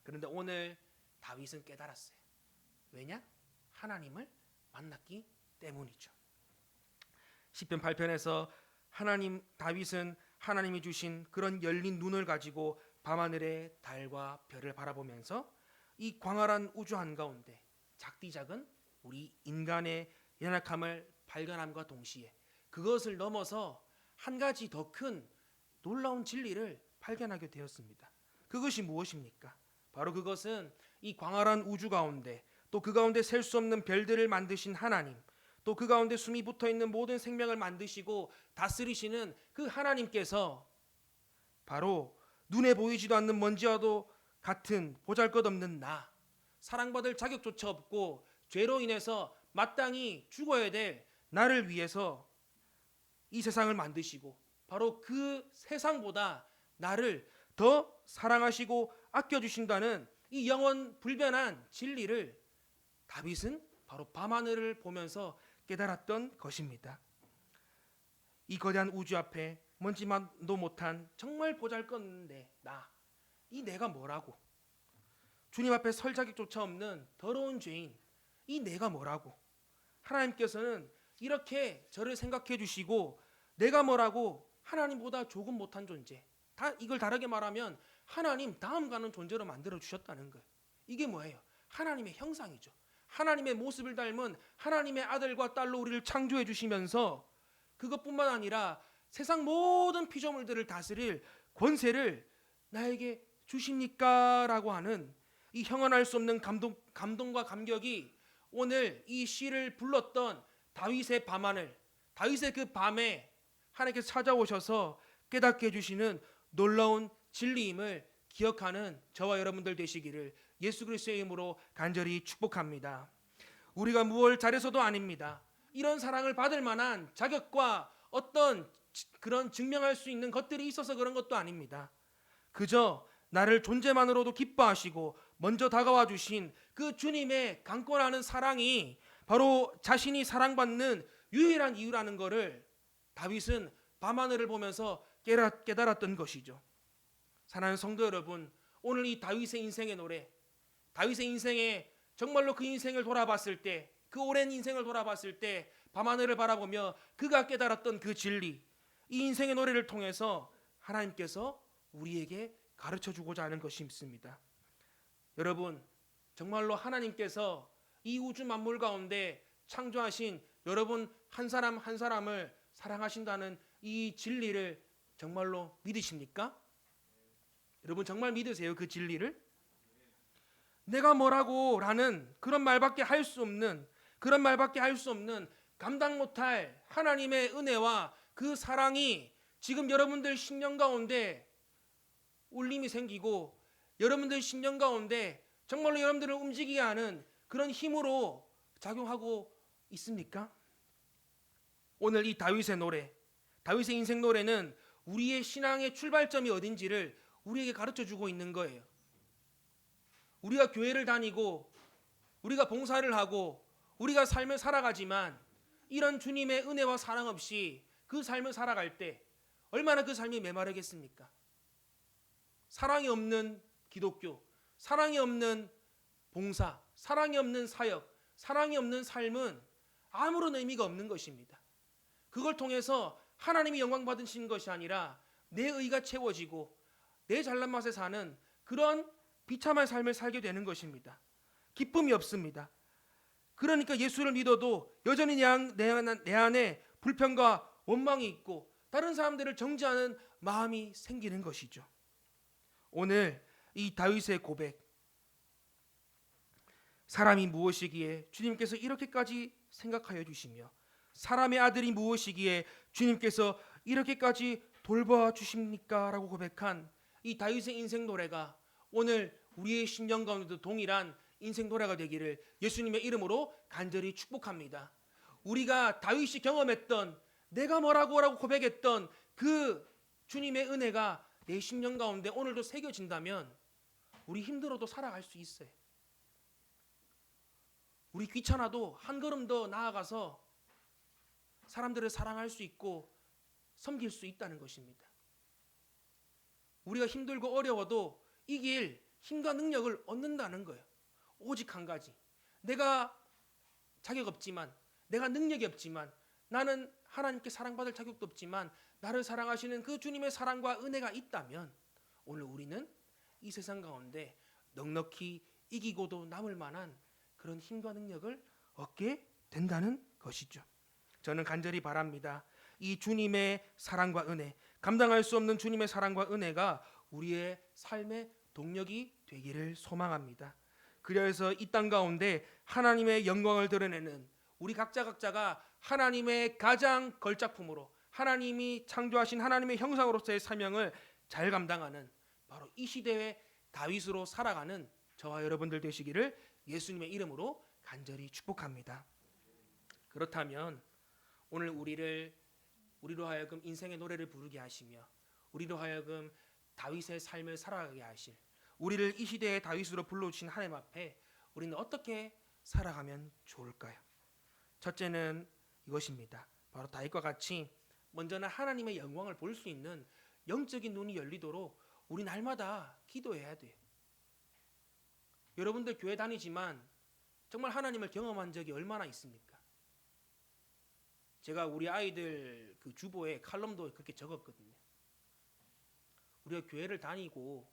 그런데 오늘 다윗은 깨달았어요. 왜냐? 하나님을 만났기 때문이죠. 시편 8편에서 다윗은 하나님이 주신 그런 열린 눈을 가지고 밤하늘의 달과 별을 바라보면서 이 광활한 우주 한가운데 작디 작은 우리 인간의 연약함을 발견함과 동시에 그것을 넘어서 한 가지 더 큰 놀라운 진리를 발견하게 되었습니다. 그것이 무엇입니까? 바로 그것은 이 광활한 우주 가운데 또 그 가운데 셀 수 없는 별들을 만드신 하나님, 또 그 가운데 숨이 붙어있는 모든 생명을 만드시고 다스리시는 그 하나님께서 바로 눈에 보이지도 않는 먼지와도 같은 보잘것없는 나, 사랑받을 자격조차 없고 죄로 인해서 마땅히 죽어야 될 나를 위해서 이 세상을 만드시고 바로 그 세상보다 나를 더 사랑하시고 아껴주신다는 이 영원 불변한 진리를 다윗은 바로 밤하늘을 보면서 깨달았던 것입니다. 이 거대한 우주 앞에 먼지만도 못한 정말 보잘것없는 이 내가 뭐라고, 주님 앞에 설 자격조차 없는 더러운 죄인 이 내가 뭐라고, 하나님께서는 이렇게 저를 생각해 주시고 내가 뭐라고 하나님보다 조금 못한 존재, 이걸 다르게 말하면 하나님 다음 가는 존재로 만들어 주셨다는 거예요. 이게 뭐예요? 하나님의 형상이죠. 하나님의 모습을 닮은 하나님의 아들과 딸로 우리를 창조해 주시면서 그것뿐만 아니라 세상 모든 피조물들을 다스릴 권세를 나에게 주십니까? 라고 하는 이 형언할 수 없는 감동과 감격이 오늘 이 시를 불렀던 다윗의 밤하늘, 다윗의 그 밤에 하나님께서 찾아오셔서 깨닫게 해주시는 놀라운 진리임을 기억하는 저와 여러분들 되시기를 예수 그리스도의 이름으로 간절히 축복합니다. 우리가 무엇을 잘해서도 아닙니다. 이런 사랑을 받을 만한 자격과 어떤 그런 증명할 수 있는 것들이 있어서 그런 것도 아닙니다. 그저 나를 존재만으로도 기뻐하시고 먼저 다가와 주신 그 주님의 강권하는 사랑이 바로 자신이 사랑받는 유일한 이유라는 것을 다윗은 밤하늘을 보면서 깨달았던 것이죠. 사랑하는 성도 여러분, 오늘 이 다윗의 인생의 노래, 다윗의 인생에 정말로 그 인생을 돌아봤을 때, 그 오랜 인생을 돌아봤을 때 밤하늘을 바라보며 그가 깨달았던 그 진리, 이 인생의 노래를 통해서 하나님께서 우리에게 가르쳐 주고자 하는 것이 있습니다. 여러분, 정말로 하나님께서 이 우주 만물 가운데 창조하신 여러분 한 사람 한 사람을 사랑하신다는 이 진리를 정말로 믿으십니까? 여러분 정말 믿으세요? 그 진리를? 내가 뭐라고 라는 그런 말밖에 할 수 없는, 그런 말밖에 할 수 없는, 감당 못할 하나님의 은혜와 그 사랑이 지금 여러분들 심령 가운데 울림이 생기고 여러분들 심령 가운데 정말로 여러분들을 움직이게 하는 그런 힘으로 작용하고 있습니까? 오늘 이 다윗의 노래, 다윗의 인생 노래는 우리의 신앙의 출발점이 어딘지를 우리에게 가르쳐 주고 있는 거예요. 우리가 교회를 다니고 우리가 봉사를 하고 우리가 삶을 살아가지만 이런 주님의 은혜와 사랑 없이 그 삶을 살아갈 때 얼마나 그 삶이 메마르겠습니까? 사랑이 없는 기독교, 사랑이 없는 봉사, 사랑이 없는 사역, 사랑이 없는 삶은 아무런 의미가 없는 것입니다. 그걸 통해서 하나님이 영광 받으시는 것이 아니라 내 의가 채워지고 내 잘난 맛에 사는 그런 비참한 삶을 살게 되는 것입니다. 기쁨이 없습니다. 그러니까 예수를 믿어도 여전히 내 안에 불평과 원망이 있고 다른 사람들을 정죄하는 마음이 생기는 것이죠. 오늘 이 다윗의 고백, 사람이 무엇이기에 주님께서 이렇게까지 생각하여 주시며 사람의 아들이 무엇이기에 주님께서 이렇게까지 돌봐 주십니까? 라고 고백한 이 다윗의 인생 노래가 오늘 우리의 심령 가운데도 동일한 인생 노래가 되기를 예수님의 이름으로 간절히 축복합니다. 우리가 다윗이 경험했던 내가 뭐라고 고백했던 그 주님의 은혜가 내 심령 가운데 오늘도 새겨진다면 우리 힘들어도 살아갈 수 있어요. 우리 귀찮아도 한 걸음 더 나아가서 사람들을 사랑할 수 있고 섬길 수 있다는 것입니다. 우리가 힘들고 어려워도 이길 힘과 능력을 얻는다는 거예요. 오직 한 가지, 내가 자격 없지만, 내가 능력이 없지만, 나는 하나님께 사랑받을 자격도 없지만 나를 사랑하시는 그 주님의 사랑과 은혜가 있다면 오늘 우리는 이 세상 가운데 넉넉히 이기고도 남을 만한 그런 힘과 능력을 얻게 된다는 것이죠. 저는 간절히 바랍니다. 이 주님의 사랑과 은혜, 감당할 수 없는 주님의 사랑과 은혜가 우리의 삶의 동력이 되기를 소망합니다. 그래서 이 땅 가운데 하나님의 영광을 드러내는 우리 각자가 하나님의 가장 걸작품으로 하나님이 창조하신 하나님의 형상으로서의 사명을 잘 감당하는 바로 이 시대의 다윗으로 살아가는 저와 여러분들 되시기를 예수님의 이름으로 간절히 축복합니다. 그렇다면 오늘 우리로 하여금 인생의 노래를 부르게 하시며 우리로 하여금 다윗의 삶을 살아가게 하실, 우리를 이 시대의 다윗으로 불러주신 하나님 앞에 우리는 어떻게 살아가면 좋을까요? 첫째는 이것입니다. 바로 다윗과 같이 먼저는 하나님의 영광을 볼 수 있는 영적인 눈이 열리도록 우리 날마다 기도해야 돼요. 여러분들 교회 다니지만 정말 하나님을 경험한 적이 얼마나 있습니까? 제가 우리 아이들 그 주보에 칼럼도 그렇게 적었거든요. 우리가 교회를 다니고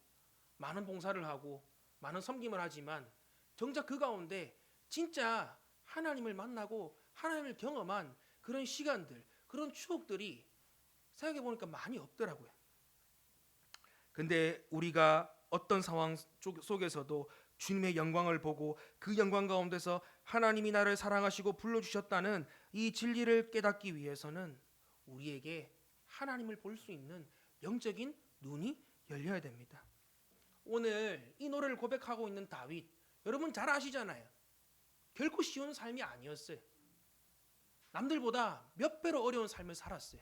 많은 봉사를 하고 많은 섬김을 하지만 정작 그 가운데 진짜 하나님을 만나고 하나님을 경험한 그런 시간들, 그런 추억들이 생각해 보니까 많이 없더라고요. 근데 우리가 어떤 상황 속에서도 주님의 영광을 보고 그 영광 가운데서 하나님이 나를 사랑하시고 불러주셨다는 이 진리를 깨닫기 위해서는 우리에게 하나님을 볼 수 있는 영적인 눈이 열려야 됩니다. 오늘 이 노래를 고백하고 있는 다윗, 여러분 잘 아시잖아요. 결코 쉬운 삶이 아니었어요. 남들보다 몇 배로 어려운 삶을 살았어요.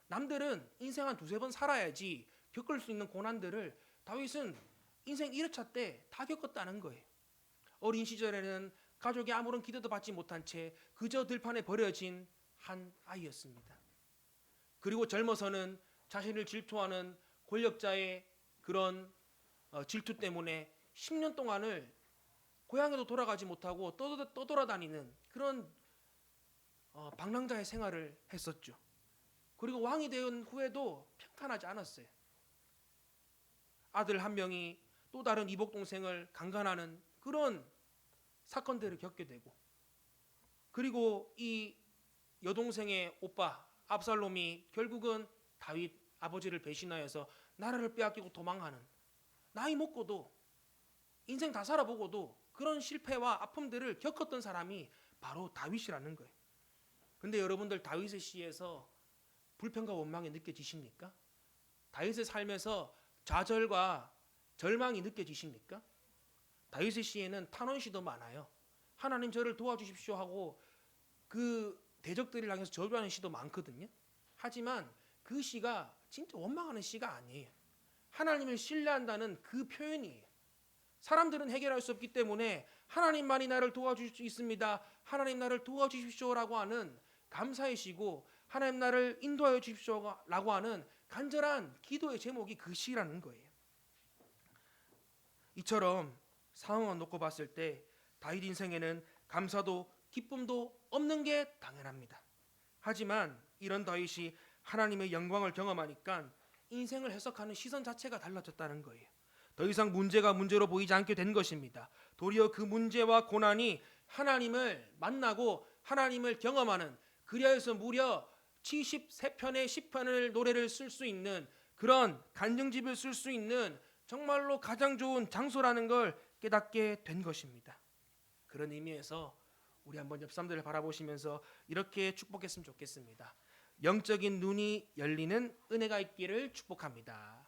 남들은 인생 한 두세 번 살아야지 겪을 수 있는 고난들을 다윗은 인생 1회차 때 다 겪었다는 거예요. 어린 시절에는 가족이 아무런 기대도 받지 못한 채 그저 들판에 버려진 한 아이였습니다. 그리고 젊어서는 자신을 질투하는 권력자의 그런 질투 때문에 10년 동안을 고향에도 돌아가지 못하고 떠돌아다니는 그런 방랑자의 생활을 했었죠. 그리고 왕이 된 후에도 평탄하지 않았어요. 아들 한 명이 또 다른 이복 동생을 강간하는 그런 사건들을 겪게 되고, 그리고 이 여동생의 오빠 압살롬이 결국은 다윗 아버지를 배신하여서 나라를 빼앗기고 도망하는, 나이 먹고도 인생 다 살아보고도 그런 실패와 아픔들을 겪었던 사람이 바로 다윗이라는 거예요. 근데 여러분들 다윗의 시에서 불평과 원망이 느껴지십니까? 다윗의 삶에서 좌절과 절망이 느껴지십니까? 다윗의 시에는 탄원시도 많아요. 하나님 저를 도와주십시오 하고 그 대적들을 향해서 절규하는 시도 많거든요. 하지만 그 시가 진짜 원망하는 시가 아니에요. 하나님을 신뢰한다는 그 표현이에요. 사람들은 해결할 수 없기 때문에 하나님만이 나를 도와줄 수 있습니다. 하나님 나를 도와주십시오라고 하는 감사의 시고, 하나님 나를 인도하여 주십시오라고 하는 간절한 기도의 제목이 그 시라는 거예요. 이처럼 상황을 놓고 봤을 때 다윗 인생에는 감사도 기쁨도 없는 게 당연합니다. 하지만 이런 다윗이 하나님의 영광을 경험하니까 인생을 해석하는 시선 자체가 달라졌다는 거예요. 더 이상 문제가 문제로 보이지 않게 된 것입니다. 도리어 그 문제와 고난이 하나님을 만나고 하나님을 경험하는, 그리하여서 무려 73편의 10편을 노래를 쓸 수 있는 그런 간증집을 쓸 수 있는 정말로 가장 좋은 장소라는 걸 깨닫게 된 것입니다. 그런 의미에서 우리 한번 옆 사람들을 바라보시면서 이렇게 축복했으면 좋겠습니다. 영적인 눈이 열리는 은혜가 있기를 축복합니다.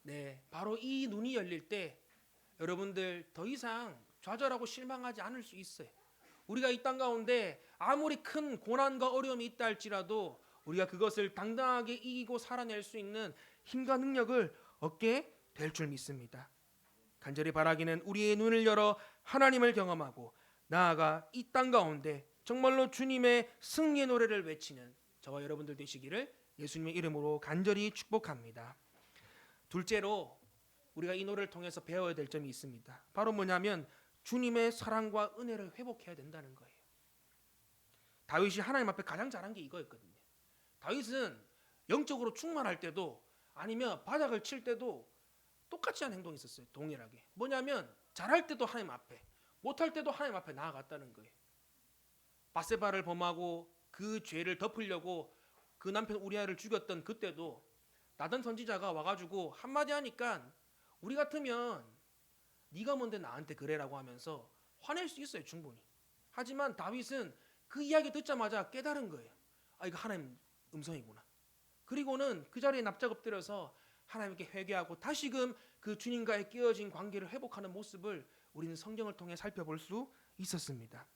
네, 바로 이 눈이 열릴 때 여러분들 더 이상 좌절하고 실망하지 않을 수 있어요. 우리가 이 땅 가운데 아무리 큰 고난과 어려움이 있다 할지라도 우리가 그것을 당당하게 이기고 살아낼 수 있는 힘과 능력을 얻게 될 줄 믿습니다. 간절히 바라기는 우리의 눈을 열어 하나님을 경험하고 나아가 이 땅 가운데 정말로 주님의 승리의 노래를 외치는 저와 여러분들 되시기를 예수님의 이름으로 간절히 축복합니다. 둘째로 우리가 이 노래를 통해서 배워야 될 점이 있습니다. 바로 뭐냐면 주님의 사랑과 은혜를 회복해야 된다는 거예요. 다윗이 하나님 앞에 가장 잘한 게 이거였거든요. 다윗은 영적으로 충만할 때도 아니면 바닥을 칠 때도 똑같이 한 행동이 있었어요. 동일하게. 뭐냐면 잘할 때도 하나님 앞에, 못할 때도 하나님 앞에 나아갔다는 거예요. 바세바를 범하고 그 죄를 덮으려고 그 남편 우리아를 죽였던 그때도 나단 선지자가 와가지고 한마디 하니까 우리 같으면 네가 뭔데 나한테 그래라고 하면서 화낼 수 있어요, 충분히. 하지만 다윗은 그 이야기 듣자마자 깨달은 거예요. 아, 이거 하나님 음성이구나. 그리고는 그 자리에 납작 엎드려서 하나님께 회개하고 다시금 그 주님과의 깨어진 관계를 회복하는 모습을 우리는 성경을 통해 살펴볼 수 있었습니다.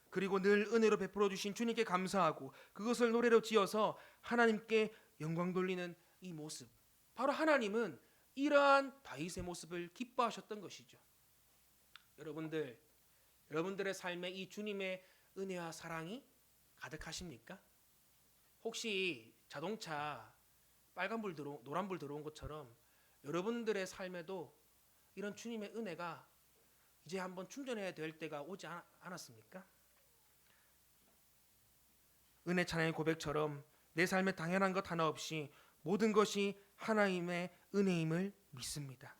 그리고 늘 은혜로 베풀어 주신 주님께 감사하고 그것을 노래로 지어서 하나님께 영광 돌리는 이 모습, 바로 하나님은 이러한 다윗의 모습을 기뻐하셨던 것이죠. 여러분들의 삶에 이 주님의 은혜와 사랑이 가득하십니까? 혹시 자동차 빨간불 노란불 들어온 것처럼 여러분들의 삶에도 이런 주님의 은혜가 이제 한번 충전해야 될 때가 오지 않았습니까? 은혜 찬양의 고백처럼 내 삶에 당연한 것 하나 없이 모든 것이 하나님의 은혜임을 믿습니다.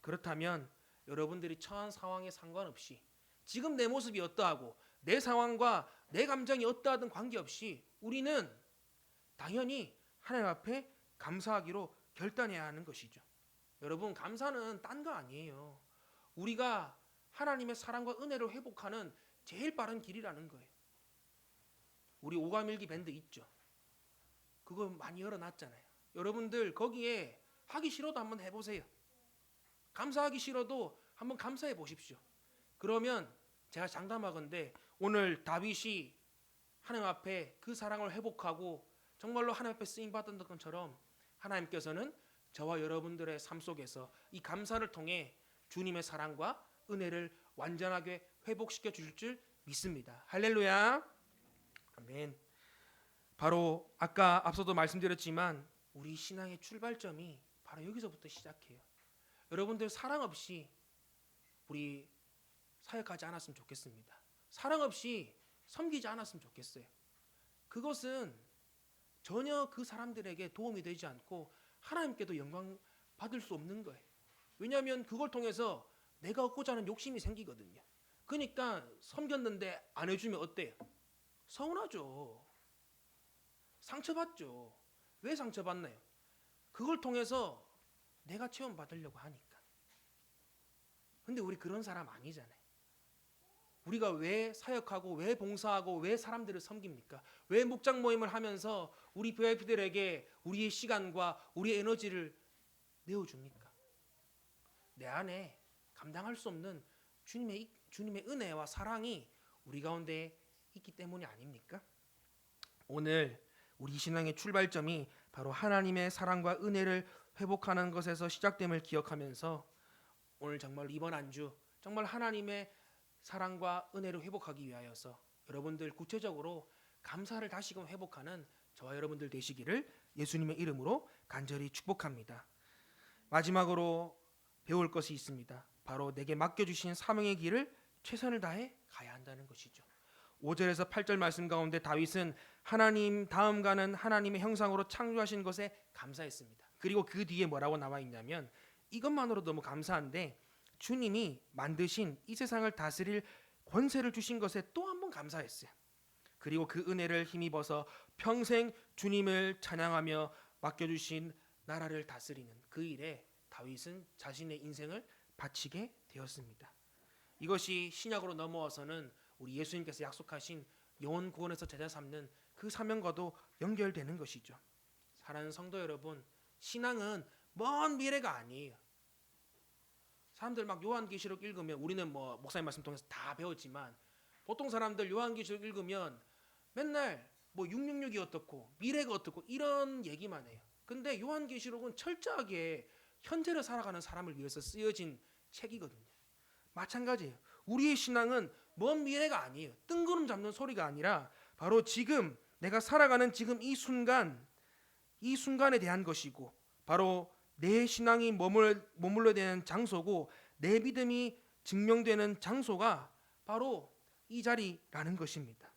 그렇다면 여러분들이 처한 상황에 상관없이 지금 내 모습이 어떠하고 내 상황과 내 감정이 어떠하든 관계없이 우리는 당연히 하나님 앞에 감사하기로 결단해야 하는 것이죠. 여러분, 감사는 딴 거 아니에요. 우리가 하나님의 사랑과 은혜를 회복하는 제일 빠른 길이라는 거예요. 우리 오감일기 밴드 있죠. 그거 많이 열어놨잖아요. 여러분들 거기에 하기 싫어도 한번 해보세요. 감사하기 싫어도 한번 감사해 보십시오. 그러면 제가 장담하건대 오늘 다윗이 하나님 앞에 그 사랑을 회복하고 정말로 하나님 앞에 쓰임 받았던 것처럼 하나님께서는 저와 여러분들의 삶 속에서 이 감사를 통해 주님의 사랑과 은혜를 완전하게 회복시켜 주실 줄 믿습니다. 할렐루야. 아멘. 바로 아까 앞서도 말씀드렸지만 우리 신앙의 출발점이 바로 여기서부터 시작해요. 여러분들 사랑 없이 우리 사역하지 않았으면 좋겠습니다. 사랑 없이 섬기지 않았으면 좋겠어요. 그것은 전혀 그 사람들에게 도움이 되지 않고 하나님께도 영광 받을 수 없는 거예요. 왜냐하면 그걸 통해서 내가 얻고자 하는 욕심이 생기거든요. 그러니까 섬겼는데 안 해주면 어때요? 서운하죠. 상처받죠. 왜 상처받나요? 그걸 통해서 내가 체험받으려고 하니까. 근데 우리 그런 사람 아니잖아요. 우리가 왜 사역하고 왜 봉사하고 왜 사람들을 섬깁니까? 왜 목장 모임을 하면서 우리 VIP들에게 우리의 시간과 우리의 에너지를 내어줍니까? 내 안에 감당할 수 없는 주님의 은혜와 사랑이 우리 가운데 있기 때문이 아닙니까? 오늘 우리 신앙의 출발점이 바로 하나님의 사랑과 은혜를 회복하는 것에서 시작됨을 기억하면서 오늘 정말 이번 안주 정말 하나님의 사랑과 은혜를 회복하기 위하여서 여러분들 구체적으로 감사를 다시금 회복하는 저와 여러분들 되시기를 예수님의 이름으로 간절히 축복합니다. 마지막으로 배울 것이 있습니다. 바로 내게 맡겨주신 사명의 길을 최선을 다해 가야 한다는 것이죠. 5절에서 8절 말씀 가운데 다윗은 하나님 다음가는 하나님의 형상으로 창조하신 것에 감사했습니다. 그리고 그 뒤에 뭐라고 나와 있냐면 이것만으로도 너무 감사한데 주님이 만드신 이 세상을 다스릴 권세를 주신 것에 또 한 번 감사했어요. 그리고 그 은혜를 힘입어서 평생 주님을 찬양하며 맡겨주신 나라를 다스리는 그 일에 다윗은 자신의 인생을 바치게 되었습니다. 이것이 신약으로 넘어와서는 우리 예수님께서 약속하신 영원 구원에서 제자 삼는 그 사명과도 연결되는 것이죠. 사랑하는 성도 여러분, 신앙은 먼 미래가 아니에요. 사람들 막 요한계시록 읽으면 우리는 뭐 목사님 말씀 통해서 다 배웠지만 보통 사람들 요한계시록 읽으면 맨날 뭐 666이 어떻고 미래가 어떻고 이런 얘기만 해요. 근데 요한계시록은 철저하게 현재를 살아가는 사람을 위해서 쓰여진 책이거든요. 마찬가지예요. 우리의 신앙은 먼 미래가 아니에요. 뜬구름 잡는 소리가 아니라 바로 지금 내가 살아가는 지금 이 순간에 대한 것이고 바로 내 신앙이 머물러야 되는 장소고 내 믿음이 증명되는 장소가 바로 이 자리라는 것입니다.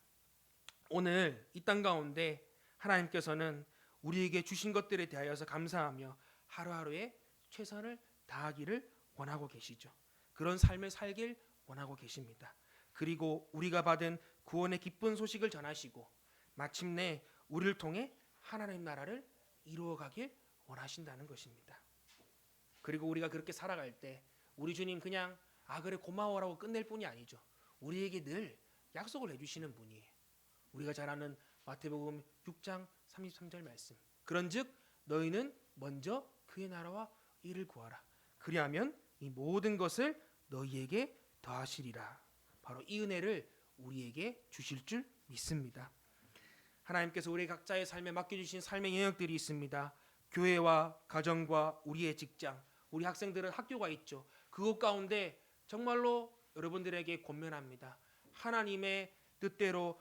오늘 이 땅 가운데 하나님께서는 우리에게 주신 것들에 대하여서 감사하며 하루하루에 최선을 다하기를 원하고 계시죠. 그런 삶을 살길 원하고 계십니다. 그리고 우리가 받은 구원의 기쁜 소식을 전하시고 마침내 우리를 통해 하나님 나라를 이루어가길 원하신다는 것입니다. 그리고 우리가 그렇게 살아갈 때 우리 주님 그냥 그래 고마워라고 끝낼 뿐이 아니죠. 우리에게 늘 약속을 해주시는 분이에요. 우리가 잘 아는 마태복음 6장 33절 말씀. 그런즉 너희는 먼저 그의 나라와 이를 구하라. 그리하면 이 모든 것을 너희에게 더하시리라. 바로 이 은혜를 우리에게 주실 줄 믿습니다. 하나님께서 우리 각자의 삶에 맡겨주신 삶의 영역들이 있습니다. 교회와 가정과 우리의 직장, 우리 학생들은 학교가 있죠. 그것 가운데 정말로 여러분들에게 권면합니다. 하나님의 뜻대로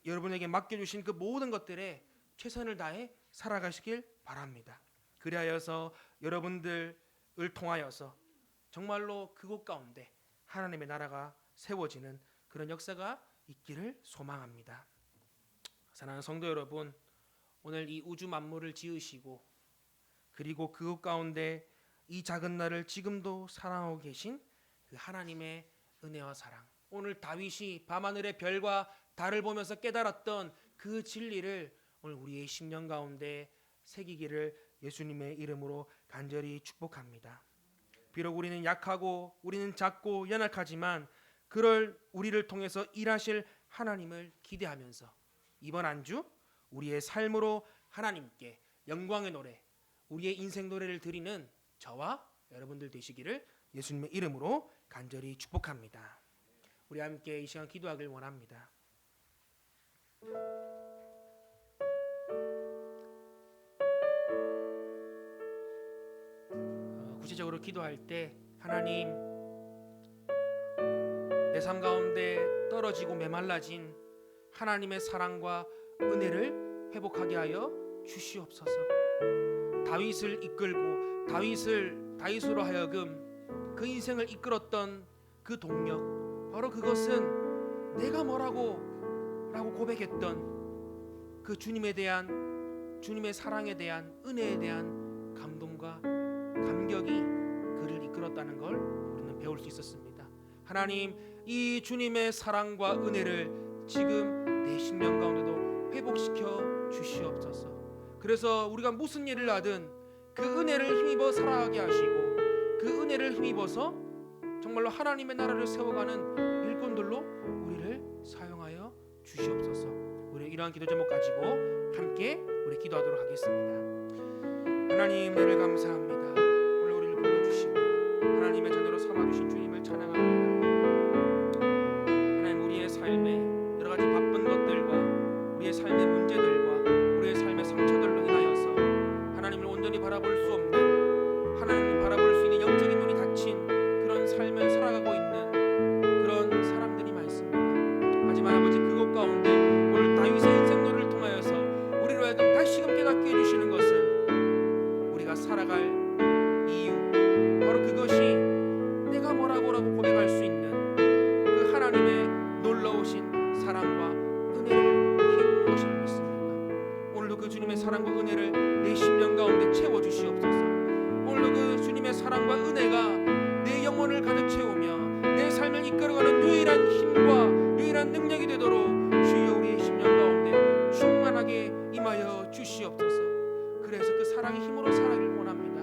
여러분에게 맡겨주신 그 모든 것들에 최선을 다해 살아가시길 바랍니다. 그리하여서 여러분들을 통하여서 정말로 그곳 가운데 하나님의 나라가 세워지는 그런 역사가 있기를 소망합니다. 사랑하는 성도 여러분, 오늘 이 우주 만물을 지으시고 그리고 그곳 가운데 이 작은 나를 지금도 사랑하고 계신 그 하나님의 은혜와 사랑, 오늘 다윗이 밤하늘의 별과 달을 보면서 깨달았던 그 진리를 오늘 우리의 심령 가운데 새기기를 예수님의 이름으로 간절히 축복합니다. 비록 우리는 약하고 우리는 작고 연약하지만 그럴 우리를 통해서 일하실 하나님을 기대하면서 이번 안주 우리의 삶으로 하나님께 영광의 노래, 우리의 인생 노래를 드리는 저와 여러분들 되시기를 예수님의 이름으로 간절히 축복합니다. 우리 함께 이 시간 기도하길 원합니다. 구체적으로 기도할 때 하나님, 내 삶 가운데 떨어지고 메말라진 하나님의 사랑과 은혜를 회복하게 하여 주시옵소서. 다윗을 이끌고 다윗으로 하여금 그 인생을 이끌었던 그 동력, 바로 그것은 내가 뭐라고 고백했던 그 주님에 대한, 주님의 사랑에 대한, 은혜에 대한 감동과 감격이 그를 이끌었다는 걸 우리는 배울 수 있었습니다. 하나님, 이 주님의 사랑과 은혜를 지금 내 심령 가운데도 회복시켜 주시옵소서. 그래서 우리가 무슨 일을 하든 그 은혜를 힘입어 살아가게 하시고, 그 은혜를 힘입어서 정말로 하나님의 나라를 세워가는 일꾼들로 우리를 사용하여 주시옵소서. 우리 이러한 기도 제목 가지고 함께 우리 기도하도록 하겠습니다. 하나님, 은혜를 감사합니다. 오늘 우리를 불러주시고 하나님의 자녀로 삼아주신 주님을 찬양합니다. 하나님, 우리의 삶에 여러 가지 바쁜 것들과 우리의 삶의 문제들과 우리의 삶의 상처들로 인하여서 하나님을 온전히 바라볼 수 없는, 하나님을 바라볼 수 있는 영적인 눈이 닫힌 그런 삶을 살아가고 있는 그런 사람들이 많습니다. 하지만 아버지, 그것 가운데 오늘 다윗의 인생노를 통하여서 우리로 하여금 다시금 깨닫게 해주시는 것은 우리가 살아갈 이유, 바로 그것이 내가 뭐라고 고백할 수 있는 그 하나님의 놀라우신 사랑과 은혜를 힘입는 것을 믿습니다. 오늘도 그 주님의 사랑과 은혜를 내 심령 가운데 채워주시옵소서. 오늘도 그 주님의 사랑과 은혜가 내 영혼을 가득 채우며 내 삶을 이끌어가는 유일한 힘과 유일한 능력이 되도록 주여 우리의 심령 가운데 충만하게 임하여 주시옵소서. 그래서 그 사랑의 힘으로 살아가길 원합니다.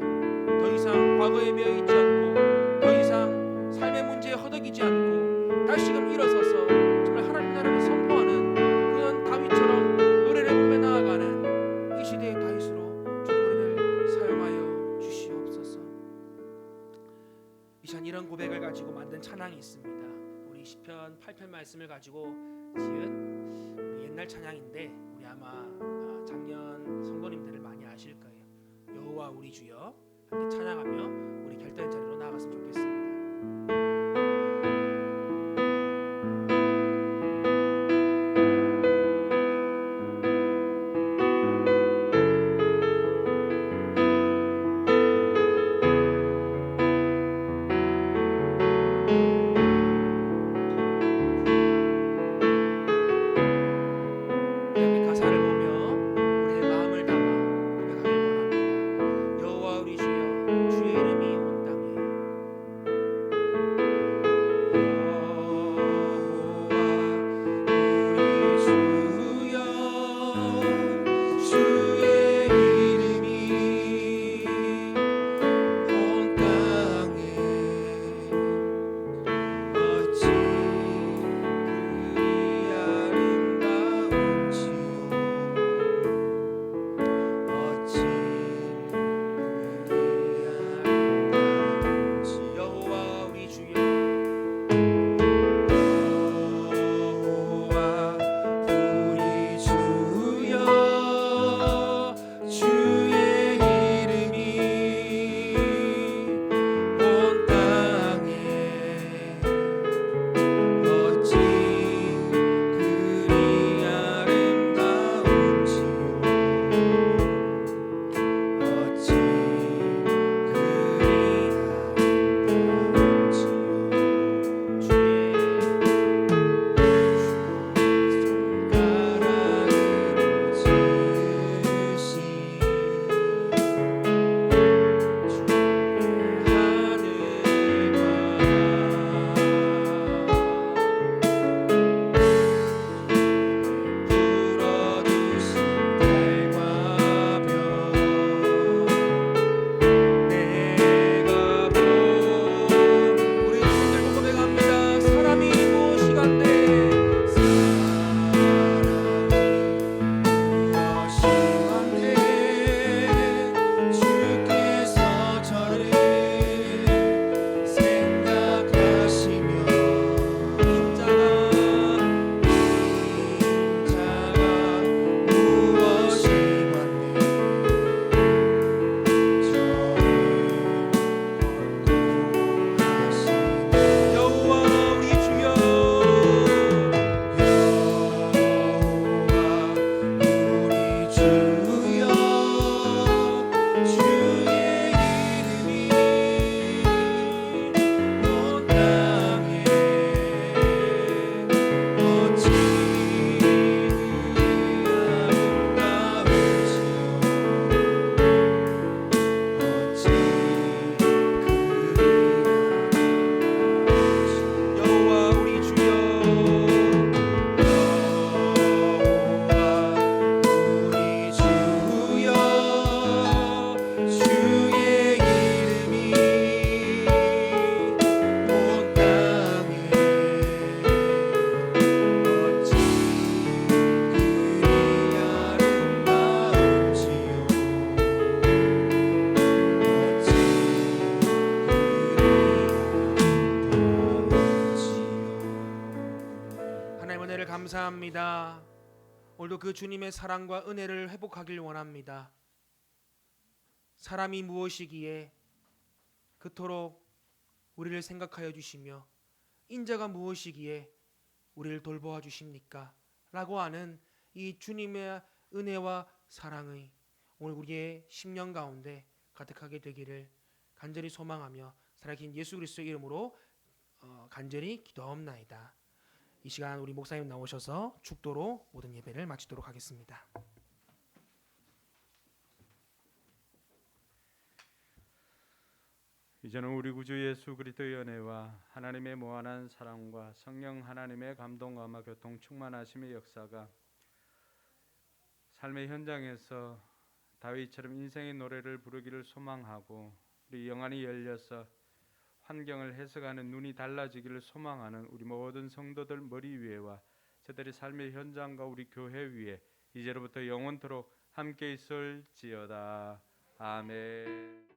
더 이상 과거에 매여있지 않고, 더 이상 삶의 문제에 허덕이지 않고 다시금 일어서서 정말 하나님 나라를 선포하는 그런 다윗처럼 노래를 부르며 나아가는 이 시대의 다윗으로 주님을 사용하여 주시옵소서. 이 시간 이런 고백을 가지고 만든 찬양이 있습니다. 우리 시편 8편 말씀을 가지고 지은 우리 옛날 찬양인데, 우리 아마 작년 성도님들을 많이 아실 거예요. 여호와 우리 주여, 함께 찬양하며 우리 결단의 자리로 나아갔으면 좋겠습니다. 가사를 보며 우리의 마음을 담아 고백하길 원합니다. 여호와 우리 주여, 원합니다. 오늘도 그 주님의 사랑과 은혜를 회복하길 원합니다. 사람이 무엇이기에 그토록 우리를 생각하여 주시며 인자가 무엇이기에 우리를 돌보아 주십니까? 라고 하는 이 주님의 은혜와 사랑의 오늘 우리의 심령 가운데 가득하게 되기를 간절히 소망하며 살아계신 예수 그리스도의 이름으로 간절히 기도하옵나이다. 이 시간 우리 목사님 나오셔서 축도로 모든 예배를 마치도록 하겠습니다. 이제는 우리 구주 예수 그리스도의 은혜와 하나님의 무한한 사랑과 성령 하나님의 감동과 교통 충만하심의 역사가 삶의 현장에서 다윗처럼 인생의 노래를 부르기를 소망하고 우리 영안이 열려서 환경을 해석하는 눈이 달라지기를 소망하는 우리 모든 성도들 머리 위에와 저들의 삶의 현장과 우리 교회 위에 이제로부터 영원토록 함께 있을지어다. 아멘.